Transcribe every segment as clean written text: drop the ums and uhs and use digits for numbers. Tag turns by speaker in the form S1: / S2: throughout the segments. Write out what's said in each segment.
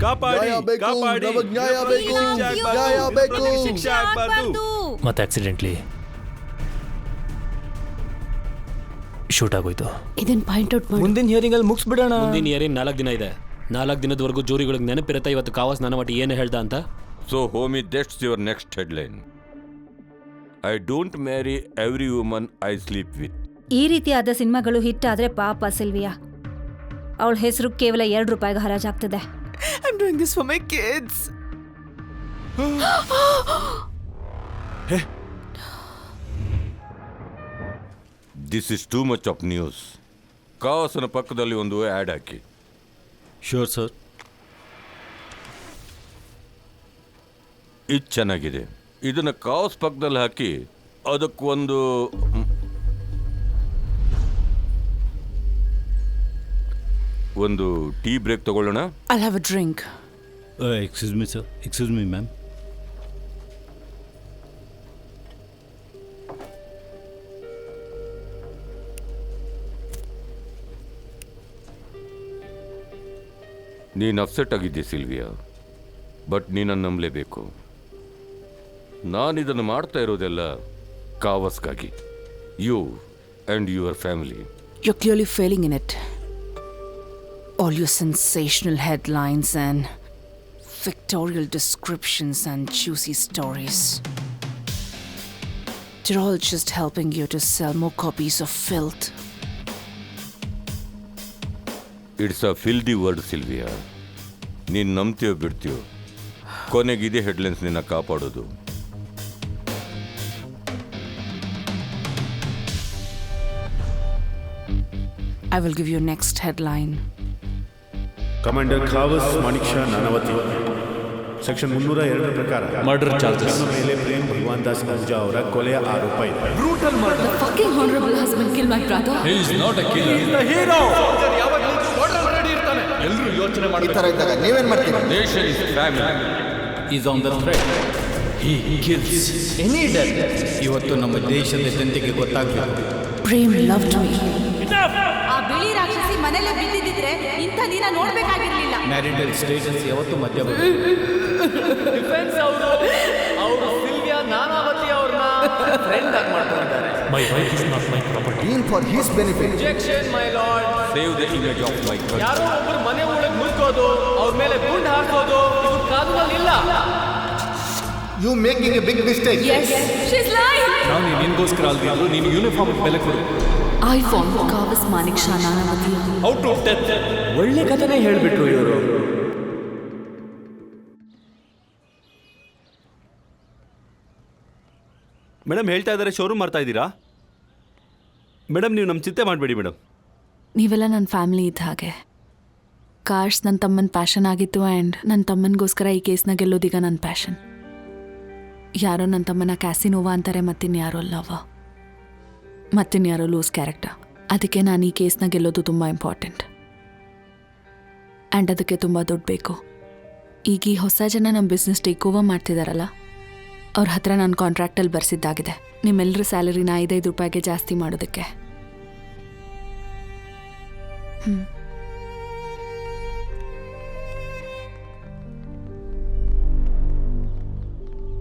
S1: ಕಾಪಾಡಿ ಕಾಪಾಡಿ
S2: ನ್ಯಾಯ ಬೇಕು, ನ್ಯಾಯ ಬೇಕು.
S1: ಶಿಕ್ಷೆ ಆಗ್ಬಾರ್ದು.
S3: ಮತ್ತೆ ಆಕ್ಸಿಡೆಂಟ್ಲಿ ಶೂಟ್ ಆಗೋಯ್ತು.
S4: ಇದನ್ನ ಪಾಯಿಂಟ್ ಔಟ್ ಮಾಡಿ
S3: ಮುಂದಿನ ಹಿಯರಿಂಗ್ ಅಲ್ಲಿ ಮುಗಿಸ್ಬಿಡೋಣ.
S5: ಮುಂದಿನ ಹಿಯರಿಂಗ್ 4 ದಿನ ಇದೆ. 4 ದಿನದವರೆಗೂ ಜೂರಿಗಳಿಗೆ ನೆನಪಿರುತ್ತೆ ಇವತ್ತು ಕಾವಾಸ್ ನನ್ನ ಮಟ್ಟಿ ಏನು ಹೇಳ್ದ ಅಂತ.
S6: So homie, that's your next headline. I don't marry every woman I sleep with.
S7: ಈ ರೀತಿಯಾದ ಸಿನಿಮಾಗಳು ಹಿಟ್ ಆದ್ರೆ ಪಾಪ ಸಿಲ್ವಿಯಾ, ಅವಳ ಹೆಸರು ಕೇವಲ ₹2 ಹರಾಜಾಗ್ತದೆ.
S4: I'm doing this for my kids.
S6: This is too much of news. ಕಾವಸನ ಪಕ್ಕದಲ್ಲಿ ಒಂದು ಆ್ಯಡ್ ಹಾಕಿ.
S1: Sure sir.
S6: ಇದು ಚೆನ್ನಾಗಿದೆ. ಇದನ್ನ ಕಾವಸ್ ಪಕ್ಕದಲ್ಲಿ ಹಾಕಿ ಅದಕ್ಕೊಂದು ಟೀ ಬ್ರೇಕ್ ತಗೊಳ್ಳೋಣ.
S4: I'll have a drink.
S1: Excuse me sir, excuse me ma'am.
S6: ನೀನು ಅಪ್ಸೆಟ್ ಆಗಿದ್ದೆ ಸಿಲ್ವಿಯಾ, ಬಟ್ ನೀನನ್ನು ನಂಬಲೇಬೇಕು. ನಾನಿದನ್ನು ಮಾಡ್ತಾ ಇರೋದೆಲ್ಲ ಕಾವಸ್ಗಾಗಿ. You and your family.
S4: You're clearly failing in it. All your sensational headlines and pictorial descriptions and juicy stories. They're all just helping you to sell more copies of filth.
S6: It's a filthy word Sylvia. ನೀನು ನಂಬ್ತೀಯೋ ಬಿಡ್ತೀಯೋ, ಕೊನೆಗಿದೆ headlines ನಿನ್ನ ಕಾಪಾಡೋದು.
S4: I will give you next headline.
S8: Commander Kawas Manek Shaw Nanavati section 302 ಪ್ರಕಾರ
S3: murder charges
S8: ಮೇಲೆ ಪ್ರೇಮ್ ಭಗವಾನ್ ದಾಸ್ ಅಹುಜಾ ಅವರ ಕೊಲೆಯ ಆರೋಪ ಇದೆ.
S3: Brutal murder.
S4: The fucking honorable husband killed my brother.
S3: He is not a killer. He is the hero. ಯಾವಾಗಲೂ ಮರ್ಡರ್ ರೆಡಿ ಇರ್ತಾನೆ. ಎಲ್ಲರೂ ಯೋಚನೆ
S2: ಈ ತರ ಇದ್ದಾಗ ನೀವೇನ್ ಮಾಡ್ತೀರಾ?
S6: Nation is family.
S3: is on the threat. He kills any death. ಇವತ್ತು ನಮ್ಮ ದೇಶದ ಜನತೆಗೆ ಗೊತ್ತಾಗಬೇಕು.
S4: Prem loved me.
S9: ಆ ಬಿಳಿ ರಾಕ್ಷಸಿ ಮನೆಯಲ್ಲೇ ಬಿದ್ದಿದ್ರೆ ಇಂಥ ನೀನ ನೋಡ್ಬೇಕಾಗಿರ್ಲಿಲ್ಲ.
S3: ಮ್ಯಾರಿಟಲ್ ಸ್ಟೇಟಸ್ ಯಾವತ್ತೂ ಮಧ್ಯ ಡಿಫೆನ್ಸ್ ಅವರು ಸಿಲ್ವಿಯಾ ನಾನಾವತಿ ಅವ್ರನ್ನ ಫ್ರೆಂಡ್ ಆಗಿ ಮಾಡ್ಕೊಂಡಿದ್ದಾರೆ. My wife is not my property.
S2: In for his benefit.
S3: Objection, my lord.
S6: Save the image of my country.
S3: ಯಾರೋ ಒಬ್ಬರು ಮನೆ ಒಳಗೆ ನುಗ್ಗೋದು, ಅವ್ರ ಮೇಲೆ ಗುಂಡು ಹಾಕೋದು ಇದು ಕಾನೂನಲ್ಲಿ ಇಲ್ಲ.
S2: You making a big mistake.
S9: Yes, she's lying.
S3: ನಾವು ನಿನ್ಗೋಸ್ಕರ ಅಲ್ದಿದ್ರು ನೀನು ಯೂನಿಫಾರ್ಮ್ ಬೆಲೆ ಕೊಡು.
S4: I found Kavas Manik Shah Nanavati.
S3: Out of death. ಒಳ್ಳೆ ಕಥೆನೇ ಹೇಳ್ಬಿಟ್ರು ಇವರು.
S1: ಮೇಡಮ್ ಹೇಳ್ತಾ ಇದ್ದಾರೆ ಶೋರೂಮ್ ಮಾಡ್ತಾ ಇದ್ದೀರಾ? ಮೇಡಮ್ ನೀವು ನಮ್ಮ ಚಿಂತೆ ಮಾಡಬೇಡಿ ಮೇಡಮ್.
S4: ನೀವೆಲ್ಲ ನನ್ನ ಫ್ಯಾಮಿಲಿ ಇದ್ದ ಹಾಗೆ. ಕಾರ್ಸ್ ನನ್ನ ತಮ್ಮನ ಪ್ಯಾಷನ್ ಆಗಿತ್ತು ಆ್ಯಂಡ್ ನನ್ನ ತಮ್ಮನಿಗೋಸ್ಕರ ಈ ಕೇಸ್ನ ಗೆಲ್ಲೋದೀಗ ನನ್ನ ಪ್ಯಾಷನ್. ಯಾರೋ ನನ್ನ ತಮ್ಮನ ಕ್ಯಾಸಿನೋವಾ ಅಂತಾರೆ, ಮತ್ತಿನ್ಯಾರೋ ಲವ, ಮತ್ತಿನ್ಯಾರೋ ಲೂಸ್ ಕ್ಯಾರೆಕ್ಟರ್. ಅದಕ್ಕೆ ನಾನು ಈ ಕೇಸ್ನ ಗೆಲ್ಲೋದು ತುಂಬ ಇಂಪಾರ್ಟೆಂಟ್ ಆ್ಯಂಡ್ ಅದಕ್ಕೆ ತುಂಬ ದುಡ್ಡು ಬೇಕು. ಈಗ ಈ ಹೊಸ ಜನ ನಮ್ಮ ಬಿಸ್ನೆಸ್ ಟೇಕ್ ಓವರ್ ಮಾಡ್ತಿದ್ದಾರಲ್ಲ, ಅವ್ರ ಹತ್ರ ನಾನು ಕಾಂಟ್ರಾಕ್ಟಲ್ಲಿ ಬರ್ಸಿದ್ದಾಗಿದೆ ನಿಮ್ಮೆಲ್ಲರ ಸ್ಯಾಲರಿನ ₹5 ಜಾಸ್ತಿ ಮಾಡೋದಕ್ಕೆ.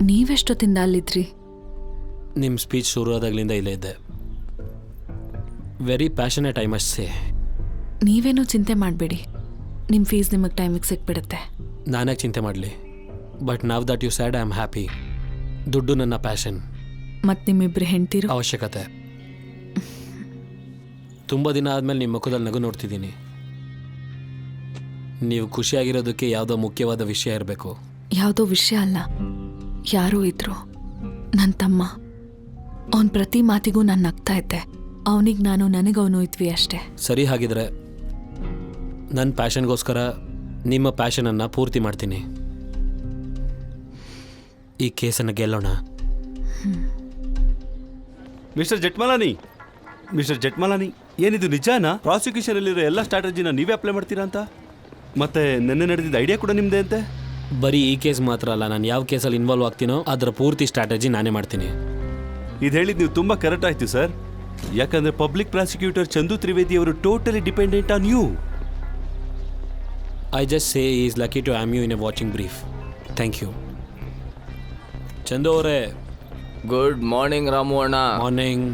S4: ನೀವೆಷ್ಟೊತ್ತಿಂದ ಅಲ್ಲಿದ್ರಿ?
S5: ನಿಮ್ಮ ಸ್ಪೀಚ್ ಶುರುವಾದಾಗಲಿಂದ ಇಲ್ಲೇ ಇದ್ದೆ. Very passionate I must say.
S4: ನೀವೇನೂ ಚಿಂತೆ ಮಾಡಬೇಡಿ, ನಿಮ್ಮ ಫೀಸ್ ನಿಮಗೆ ಟೈಮಿಗೆ ಸಿಕ್ಬಿಡುತ್ತೆ.
S5: ನಾನ್ಯಾಕೆ ಚಿಂತೆ ಮಾಡಲಿ? But now that you said I am happy. ದುಡ್ಡು ನನ್ನ ಪ್ಯಾಷನ್.
S4: ಮತ್ತು ನಿಮ್ಮಿಬ್ಬರು ಹೆಂಡ್ತಿರು
S5: ಅವಶ್ಯಕತೆ. ತುಂಬ ದಿನ ಆದಮೇಲೆ ನಿಮ್ಮ ಮುಖದಲ್ಲಿ ನಗು ನೋಡ್ತಿದ್ದೀನಿ. ನೀವು ಖುಷಿಯಾಗಿರೋದಕ್ಕೆ ಯಾವುದೋ ಮುಖ್ಯವಾದ ವಿಷಯ ಇರಬೇಕು.
S4: ಯಾವುದೋ ವಿಷಯ ಅಲ್ಲ, ಯಾರೋ ಇದ್ರು, ನನ್ನ ತಮ್ಮ. ಅವನ ಪ್ರತಿ ಮಾತಿಗೂ ನಾನು ನಗ್ತಾ ಇದ್ದೆ. ಅವನಿಗೆ ನಾನು, ನನಗವನು ಇದ್ವಿ ಅಷ್ಟೇ.
S5: ಸರಿ, ಹಾಗಿದ್ರೆ ನನ್ನ ಪ್ಯಾಷನ್ಗೋಸ್ಕರ ನಿಮ್ಮ ಪ್ಯಾಷನನ್ನು ಪೂರ್ತಿ ಮಾಡ್ತೀನಿ. ಈ ಕೇಸನ್ನು ಗೆಲ್ಲೋಣ.
S1: ಮಿಸ್ಟರ್ ಜೆಟ್ಮಲಾನಿ, ಏನಿದು ನಿಜಾನಾ? ಪ್ರಾಸಿಕ್ಯೂಷನಲ್ಲಿರೋ ಎಲ್ಲ ಸ್ಟ್ರಾಟಜಿನ ನೀವೇ ಅಪ್ಲೈ ಮಾಡ್ತೀರಾ ಅಂತ? ಮತ್ತೆ ನೆನ್ನೆ ನಡೆದಿದ್ದ ಐಡಿಯಾ ಕೂಡ ನಿಮ್ಮದೇ ಅಂತೆ?
S5: ಬರೀ ಈ ಕೇಸ್ ಮಾತ್ರ ಅಲ್ಲ, ನಾನು ಯಾವ ಕೇಸಲ್ಲಿ ಇನ್ವಾಲ್ವ್ ಆಗ್ತೀನೋ ಅದರ ಪೂರ್ತಿ ಸ್ಟ್ರಾಟಜಿ ನಾನೇ ಮಾಡ್ತೀನಿ.
S1: ಇದು ಹೇಳಿದ್ದು ನೀವು ತುಂಬ ಕರೆಕ್ಟ್ ಆಯಿತು ಸರ್. ಯಾಕಂದರೆ ಪಬ್ಲಿಕ್ ಪ್ರಾಸಿಕ್ಯೂಟರ್ ಚಂದು ತ್ರಿವೇದಿ ಅವರು totally dependent on you.
S5: I just say is lucky to am you in a watching brief. Thank you. Chandu ಅವರೇ,
S3: ಗುಡ್ ಮಾರ್ನಿಂಗ್ ರಾಮು ಅಣ್ಣ.
S5: ಮಾರ್ನಿಂಗ್.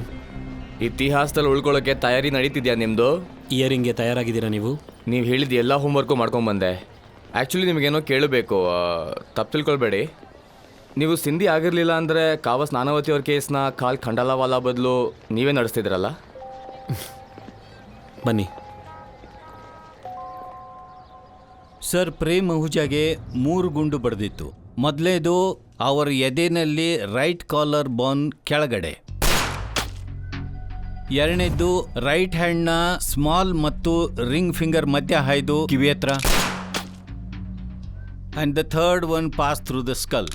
S3: ಇತಿಹಾಸದಲ್ಲಿ ಉಳ್ಕೊಳ್ಳೋಕ್ಕೆ ತಯಾರಿ ನಡೀತಿದ್ಯಾ ನಿಮ್ಮದು?
S5: ಇಯರಿಂಗ್ಗೆ ತಯಾರಾಗಿದ್ದೀರಾ ನೀವು?
S3: ನೀವು ಹೇಳಿದ ಎಲ್ಲ ಹೋಮ್ವರ್ಕು ಮಾಡ್ಕೊಂಬಂದೆ. ಆ್ಯಕ್ಚುಲಿ ನಿಮಗೇನೋ ಕೇಳಬೇಕು, ತಪ್ಪು ತಿಳ್ಕೊಳ್ಬೇಡಿ. ನೀವು ಸಿಂಧಿ ಆಗಿರಲಿಲ್ಲ ಅಂದರೆ ಕಾವಸ್ ನಾನಾವತಿ ಅವ್ರ ಕೇಸ್ನ ಕಾಲ್ ಖಂಡಾಲವಾಲ ಬದಲು ನೀವೇ ನಡೆಸ್ತಿದ್ರಲ್ಲ.
S5: ಬನ್ನಿ.
S10: ಸರ್, ಪ್ರೇಮ್ ಅಹುಜಾಗೆ 3 ಗುಂಡು ಬಡ್ದಿತ್ತು. ಮೊದಲೇದು ಅವರ ಎದೆನಲ್ಲಿ ರೈಟ್ ಕಾಲರ್ ಬೋನ್ ಕೆಳಗಡೆ. ಎರಡನೇದು ರೈಟ್ ಹ್ಯಾಂಡ್ನ ಸ್ಮಾಲ್ ಮತ್ತು ರಿಂಗ್ ಫಿಂಗರ್ ಮಧ್ಯ ಹಾಯ್ದು ಕಿವಿ ಹತ್ರ. And the third one pass through the skull.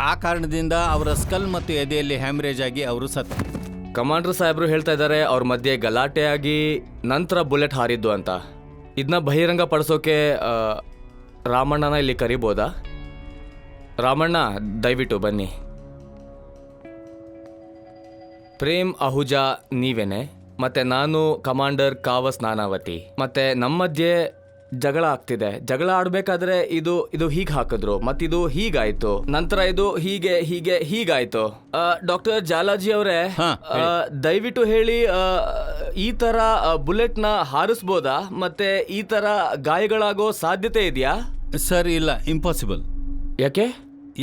S10: ಆ ಕಾರಣದಿಂದ ಅವರ ಸ್ಕಲ್ ಮತ್ತು ಎದೆಯಲ್ಲಿ ಹ್ಯಾಮ್ರೇಜ್ ಆಗಿ ಅವರು ಸತ್ತು.
S3: ಕಮಾಂಡರ್ ಸಾಹೇಬರು ಹೇಳ್ತಾ ಇದ್ದಾರೆ ಅವ್ರ ಮಧ್ಯೆ ಗಲಾಟೆ ಆಗಿ ನಂತರ ಬುಲೆಟ್ ಹಾರಿದ್ದು ಅಂತ. ಇದನ್ನ ಬಹಿರಂಗ ಪಡಿಸೋಕೆ ರಾಮಣ್ಣನ ಇಲ್ಲಿ ಕರಿಬೋದಾ? ರಾಮಣ್ಣ, ದಯವಿಟ್ಟು ಬನ್ನಿ. ಪ್ರೇಮ್ ಅಹುಜಾ ನೀವೇನೆ, ಮತ್ತೆ ನಾನು ಕಮಾಂಡರ್ ಕಾವಸ್ ನಾನಾವತಿ. ಮತ್ತೆ ನಮ್ಮ ಮಧ್ಯೆ ಜಗಳ ಆಗ್ತಿದೆ. ಜಗಳ ಆಡಬೇಕಾದ್ರೆ ಇದು ಹೀಗೆ ಹಾಕಿದ್ರು, ಮತ್ತಿದು ಹೀಗಾಯ್ತು, ನಂತರ ಇದು ಹೀಗಾಯ್ತು. ಡಾಕ್ಟರ್ ಜಾಲಾಜಿ ಅವರೇ, ದಯವಿಟ್ಟು ಹೇಳಿ, ಈ ತರ ಬುಲೆಟ್ನ ಹಾರಿಸ್ಬೋದಾ? ಮತ್ತೆ ಈ ತರ ಗಾಯಗಳಾಗೋ ಸಾಧ್ಯತೆ ಇದೆಯಾ?
S10: ಸರ್, ಇಲ್ಲ, ಇಂಪಾಸಿಬಲ್.
S3: ಯಾಕೆ?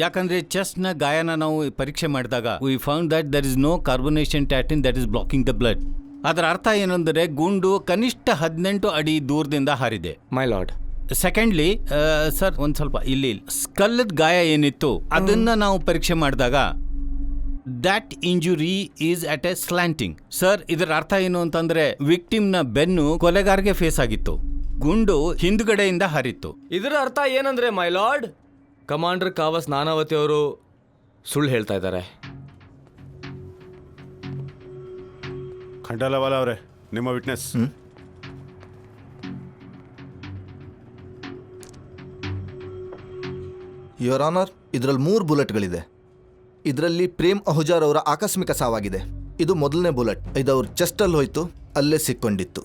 S10: ಯಾಕಂದ್ರೆ ಚೆಸ್ಟ್ನ ಗಾಯನ ನಾವು ಪರೀಕ್ಷೆ ಮಾಡಿದಾಗ we found that there is no carbonation tattooing that is blocking the blood. ಅದರ ಅರ್ಥ ಏನಂದರೆ ಗುಂಡು ಕನಿಷ್ಠ 18 ಅಡಿ ದೂರದಿಂದ ಹಾರಿದೆ.
S3: My lord.
S10: ಸೆಕೆಂಡ್ಲಿ ಸರ್, ಒಂದು ಸ್ವಲ್ಪ ಇಲ್ಲಿ ಸ್ಕಲ್ಲದ ಗಾಯ ಏನಿತ್ತು ಅದನ್ನ ನಾವು ಪರೀಕ್ಷೆ ಮಾಡಿದಾಗ that injury is at A slanting. Sir, ಇದರ ಅರ್ಥ ಏನು ಅಂತಂದ್ರೆ ವಿಕ್ಟಿಮ್ನ ಬೆನ್ನು ಕೊಲೆಗಾರಗೆ ಫೇಸ್ ಆಗಿತ್ತು, ಗುಂಡು ಹಿಂದುಗಡೆಯಿಂದ ಹಾರಿತ್ತು.
S3: ಇದರ ಅರ್ಥ ಏನಂದ್ರೆ ಮೈ ಲಾರ್ಡ್, ಕಮಾಂಡರ್ ಕಾವಸ್ ನಾನಾವತಿ ಅವರು ಸುಳ್ಳು ಹೇಳ್ತಾ ಇದ್ದಾರೆ.
S8: ಖಂಡಾಲವಾಲ ಅವರೇ, ನಿಮ್ಮ ವಿಟ್ನೆಸ್.
S2: ಯುವರ್ ಆನರ್, ಇದರಲ್ಲಿ 3 ಬುಲೆಟ್ಗಳಿದೆ. ಇದರಲ್ಲಿ ಪ್ರೇಮ್ ಅಹುಜಾರ್ ಅವರ ಆಕಸ್ಮಿಕ ಸಾವಾಗಿದೆ. ಇದು ಮೊದಲನೇ ಬುಲೆಟ್. ಇದು ಅವ್ರ ಚೆಸ್ಟಲ್ಲಿ ಹೋಯ್ತು, ಅಲ್ಲೇ ಸಿಕ್ಕೊಂಡಿತ್ತು.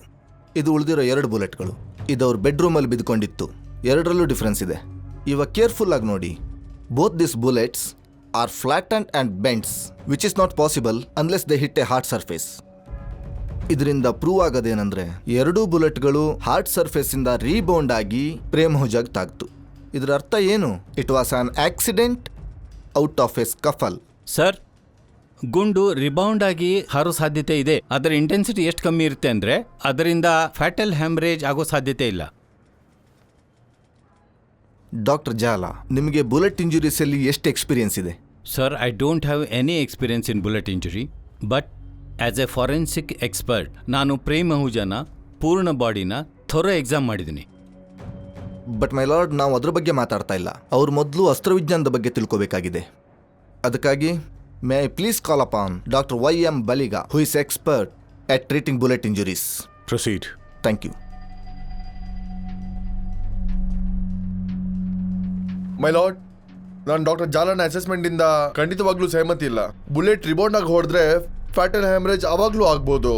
S2: ಇದು ಉಳಿದಿರೋ 2 ಬುಲೆಟ್ಗಳು. ಇದು ಅವ್ರ ಬೆಡ್ರೂಮಲ್ಲಿ ಬಿದ್ಕೊಂಡಿತ್ತು. 2ರಲ್ಲೂ ಡಿಫ್ರೆನ್ಸ್ ಇದೆ. ಇವಾಗ ಕೇರ್ಫುಲ್ ಆಗಿ ನೋಡಿ. Both this bullets are flattened and bends, which is not possible unless they hit a hard surface. ಇದರಿಂದ ಪ್ರೂವ್ ಆಗೋದೇನೆಂದ್ರೆ 2 ಬುಲೆಟ್ಗಳು ಹಾರ್ಡ್ ಸರ್ಫೇಸಿಂದ ರೀಬೌಂಡ್ ಆಗಿ ಪ್ರೇಮ್ ಅಹುಜಾಗ್ ತಾಗ್ತು. ಇದರ ಅರ್ಥ ಏನು? It was an accident out of a scuffle.
S10: Sir, ಗುಂಡು ರಿಬೌಂಡ್ ಆಗಿ ಹಾರೋ ಸಾಧ್ಯತೆ ಇದೆ. ಅದರ ಇಂಟೆನ್ಸಿಟಿ ಎಷ್ಟು ಕಮ್ಮಿ ಇರುತ್ತೆ ಅಂದರೆ ಅದರಿಂದ ಫ್ಯಾಟಲ್ ಹ್ಯಾಮ್ರೇಜ್ ಆಗೋ ಸಾಧ್ಯತೆ ಇಲ್ಲ.
S2: ಡಾಕ್ಟರ್ ಜಾಲಾ, ನಿಮಗೆ ಬುಲೆಟ್ ಇಂಜುರೀಸಲ್ಲಿ ಎಷ್ಟು ಎಕ್ಸ್ಪೀರಿಯನ್ಸ್ ಇದೆ?
S10: Sir, I don't have any experience in bullet injury, but as A forensic expert ನಾನು ಪ್ರೇಮ್ ಅಹುಜಾನ ಪೂರ್ಣ ಬಾಡಿನ ಥೊರೋ ಎಕ್ಸಾಮ್ ಮಾಡಿದ್ದೀನಿ.
S2: ಬಟ್ ಮೈ ಲಾರ್ಡ್, ನಾವು ಅದ್ರ ಬಗ್ಗೆ ಮಾತಾಡ್ತಾ ಇಲ್ಲ. ಅವ್ರು ಮೊದಲು ಅಸ್ತ್ರವಿಜ್ಞಾನದ ಬಗ್ಗೆ ತಿಳ್ಕೋಬೇಕಾಗಿದೆ. ಅದಕ್ಕಾಗಿ may I please call upon doctor YM Baliga, who is expert at treating bullet injuries.
S8: Proceed.
S2: Thank you.
S11: My lord, ನಾನು ಡಾಕ್ಟರ್ ಜಾಲನ ಅಸೆಸ್ಮೆಂಟಿಂದ ಖಂಡಿತವಾಗ್ಲೂ ಸಹಮತಿ ಇಲ್ಲ. ಬುಲೆಟ್ ರಿಬೌಂಡ್ ಆಗಿ ಹೊಡೆದ್ರೆ ಫ್ಯಾಟಲ್ ಹ್ಯಾಮ್ರೇಜ್ ಆವಾಗಲೂ ಆಗ್ಬೋದು.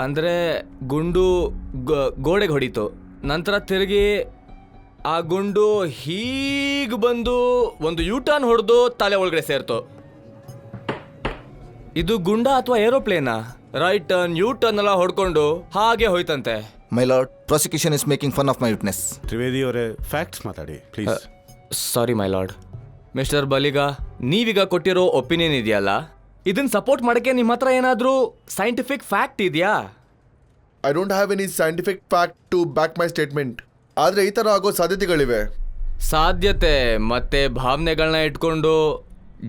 S3: ಅಂದರೆ ಗುಂಡು ಗೋಡೆಗೆ ಹೊಡಿತು, ನಂತರ ತಿರುಗಿ ಆ ಗುಂಡು ಹೀಗೆ ಬಂದು ಒಂದು ಯೂಟರ್ನ್ ಹೊಡೆದು ತಲೆ ಒಳಗಡೆ ಸೇರ್ತು. ಇದು ಗುಂಡ ಅಥವಾ ಏರೋಪ್ಲೇನಾ? ರೈಟ್ ಟರ್ನ್, ಯೂ ಟರ್ನ್ ಎಲ್ಲ ಹೊಡ್ಕೊಂಡು ಹಾಗೆ ಹೋಯ್ತಂತೆ.
S2: My lord, prosecution is making fun of my witness.
S8: Trivedi ಅವರೇ, ಫ್ಯಾಕ್ಟ್ಸ್ ಮಾತಾಡಿ please.
S3: Sorry my lord. Mister Baliga, ನೀವೀಗ ಕೊಟ್ಟಿರೋ ಒಪಿನಿಯನ್ ಇದೆಯಲ್ಲ, ಇದನ್ನ ಸಪೋರ್ಟ್ ಮಾಡೋಕ್ಕೆ ನಿಮ್ಮ ಹತ್ರ ಏನಾದರೂ ಸೈಂಟಿಫಿಕ್ ಫ್ಯಾಕ್ಟ್ ಇದೆಯಾ?
S11: I don't have any scientific fact to back my statement. ಆದರೆ ಈ ಥರ ಆಗೋ ಸಾಧ್ಯತೆಗಳಿವೆ.
S3: ಸಾಧ್ಯತೆ ಮತ್ತೆ ಭಾವನೆಗಳನ್ನ ಇಟ್ಕೊಂಡು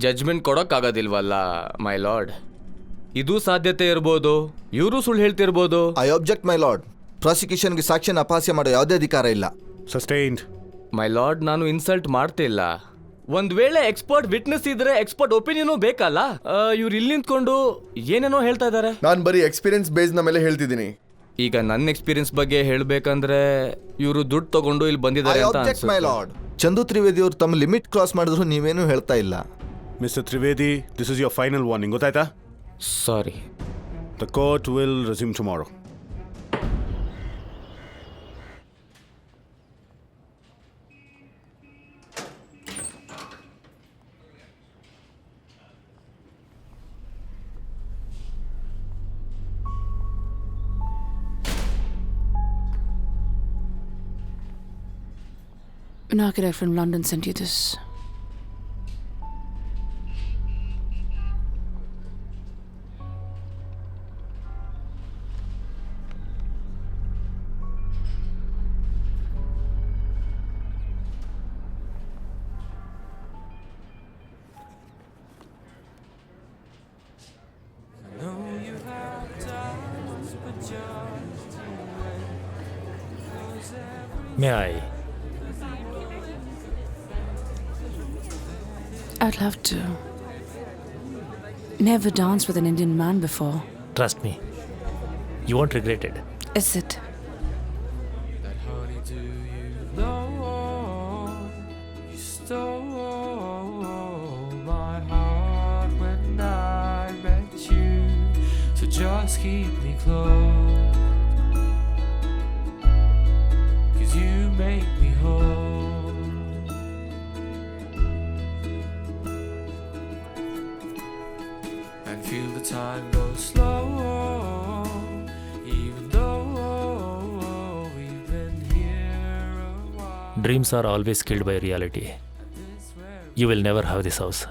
S3: ಜಜ್ಮೆಂಟ್ ಕೊಡೋಕ್ಕಾಗೋದಿಲ್ವಲ್ಲ ಮೈ ಲಾರ್ಡ್. ಇದು ಸಾಧ್ಯತೆ ಇರ್ಬೋದು, ಇವರು ಸುಳ್ಳು ಹೇಳ್ತಿರ್ಬೋದು.
S2: I object my lord. ಪ್ರಾಸಿಕ್ಯೂಷನ್ಗೆ ಸಾಕ್ಷಿನ ಅಪಹಾಸ್ಯ ಮಾಡೋ ಯಾವುದೇ ಅಧಿಕಾರ ಇಲ್ಲ.
S8: ಸಸ್ಟೈನ್ಡ್.
S3: ಮೈ ಲಾರ್ಡ್, ನಾನು ಇನ್ಸಲ್ಟ್ ಮಾಡ್ತಿಲ್ಲ. ಒಂದ್ ವೇಳೆ ಎಕ್ಸ್ಪರ್ಟ್ ವಿಟ್ನೆಸ್ ಇದ್ರೆ ಎಕ್ಸ್ಪರ್ಟ್ ಒಪಿನಿಯನು ಬೇಕಲ್ಲ. ಇವ್ರು ಇಲ್ಲಿ ನಿಂತ್ಕೊಂಡು ಏನೇನೋ ಹೇಳ್ತಾ ಇದ್ದಾರೆ.
S11: ನಾನು ಬರೀ ಎಕ್ಸ್ಪೀರಿಯನ್ಸ್ ಬೇಸ್ನ ಮೇಲೆ ಹೇಳ್ತಿದ್ದೀನಿ.
S3: ಈಗ ನನ್ನ ಎಕ್ಸ್ಪೀರಿಯನ್ಸ್ ಬಗ್ಗೆ ಹೇಳಬೇಕಂದ್ರೆ ಇವರು ದುಡ್ಡು ತಗೊಂಡು ಇಲ್ಲಿ ಬಂದಿದ್ದಾರೆ ಅಂತ ಅನ್ಸುತ್ತೆ.
S2: ಮೈ ಲಾರ್ಡ್, ಚಂದು ತ್ರಿವೇದಿ ಅವರು ತಮ್ಮ ಲಿಮಿಟ್ ಕ್ರಾಸ್ ಮಾಡಿದ್ರು ನೀವೇನು ಹೇಳ್ತಾ ಇಲ್ಲ.
S8: Mister Trivedi, this is your final warning, ಗೊತ್ತಾಯ್ತಾ?
S3: Sorry.
S8: The court will resume tomorrow.
S4: An architect from London sent you this.
S12: May I?
S4: I'd love to. Never danced with an Indian man before.
S12: Trust me. You won't regret it.
S4: Is it?
S13: Just keep me close, 'cause you make me whole. And feel the time go slow, even though we've been here a while.
S12: Dreams are always killed by reality. You will never have this house.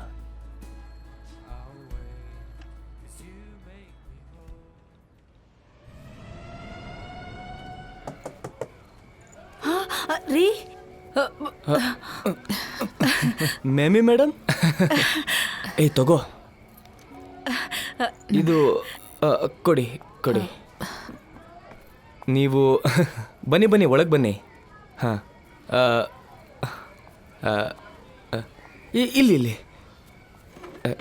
S9: ರೀ
S3: ಮೇಮಿ madam ಏಯ್ ತಗೋ ಇದು ಕೊಡಿ ಕೊಡಿ ನೀವು ಬನ್ನಿ ಬನ್ನಿ ಒಳಗೆ ಬನ್ನಿ ಹಾಂ ಇಲ್ಲಿ ಇಲ್ಲಿ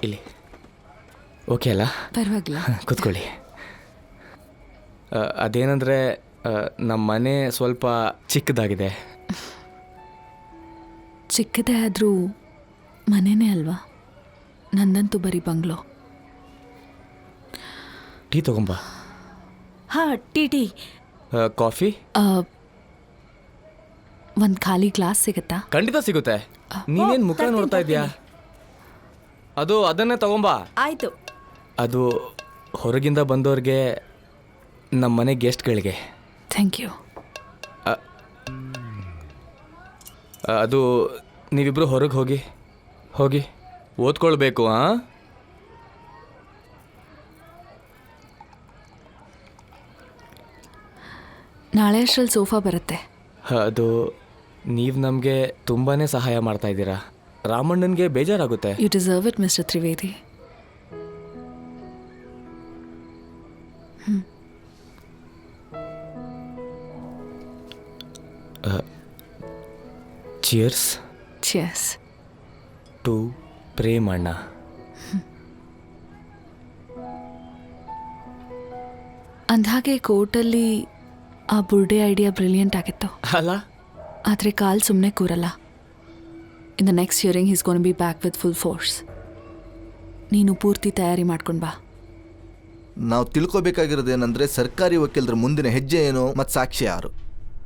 S3: ಇಲ್ಲಿ ಓಕೆ ಅಲ್ಲ
S4: ಪರವಾಗಿಲ್ಲ.
S3: ಕೂತ್ಕೊಳ್ಳಿ. ಅದೇನಂದರೆ ನಮ್ಮ ಮನೆ ಸ್ವಲ್ಪ ಚಿಕ್ಕದಾಗಿದೆ.
S4: ಚಿಕ್ಕದೇ ಆದರೂ ಮನೆಯೇ ಅಲ್ವಾ? ನಂದಂತೂ ಬರೀ ಬಂಗ್ಲೋ.
S3: ಟೀ ತಗೊಂಬ.
S9: ಹಾಂ ಟೀ.
S3: ಕಾಫಿ?
S4: ಒಂದು ಖಾಲಿ ಗ್ಲಾಸ್ ಸಿಗುತ್ತಾ?
S3: ಖಂಡಿತ ಸಿಗುತ್ತೆ. ನೀನೇನು ಮುಖ ನೋಡ್ತಾ ಇದೆಯಾ? ಅದನ್ನೇ ತಗೊಂಬ.
S9: ಆಯಿತು.
S3: ಅದು ಹೊರಗಿಂದ ಬಂದವ್ರಿಗೆ, ನಮ್ಮ ಮನೆ ಗೆಸ್ಟ್ಗಳಿಗೆ.
S4: Thank you.
S3: ಅದು ನೀವಿಬ್ಬರು ಹೊರಗೆ ಹೋಗಿ ಹೋಗಿ ಓದ್ಕೊಳ್ಬೇಕು. ಹಾಂ,
S4: ನಾಳೆ ಅಷ್ಟರಲ್ಲಿ ಸೋಫಾ ಬರುತ್ತೆ.
S3: ಅದು ನೀವು ನಮಗೆ ತುಂಬಾ ಸಹಾಯ ಮಾಡ್ತಾ ಇದ್ದೀರಾ. ರಾಮಣ್ಣನಿಗೆ ಬೇಜಾರಾಗುತ್ತೆ.
S4: You deserve it mister Trivedi.
S3: Cheers.
S4: Cheers
S3: to Premanna.
S4: ಅಂದ್ಹಾಗೆ ಕೋರ್ಟಲ್ಲಿ ಆ ಬುರ್ಡೆ ಐಡಿಯಾ ಬ್ರಿಲಿಯಂಟ್ ಆಗಿತ್ತು
S3: ಅಲ್ಲ?
S4: ಆದರೆ ಕಾಲ್ ಸುಮ್ಮನೆ ಕೂರಲ್ಲ. In the next hearing is gonna be back with full force. ನೀನು ಪೂರ್ತಿ ತಯಾರಿ ಮಾಡ್ಕೊಂಡು ಬಾ.
S2: ನಾವು ತಿಳ್ಕೊಬೇಕಾಗಿರೋದೇನೆಂದರೆ ಸರ್ಕಾರಿ ವಕೀಲರ ಮುಂದಿನ ಹೆಜ್ಜೆ ಏನು ಮತ್ತು ಸಾಕ್ಷಿ ಯಾರು.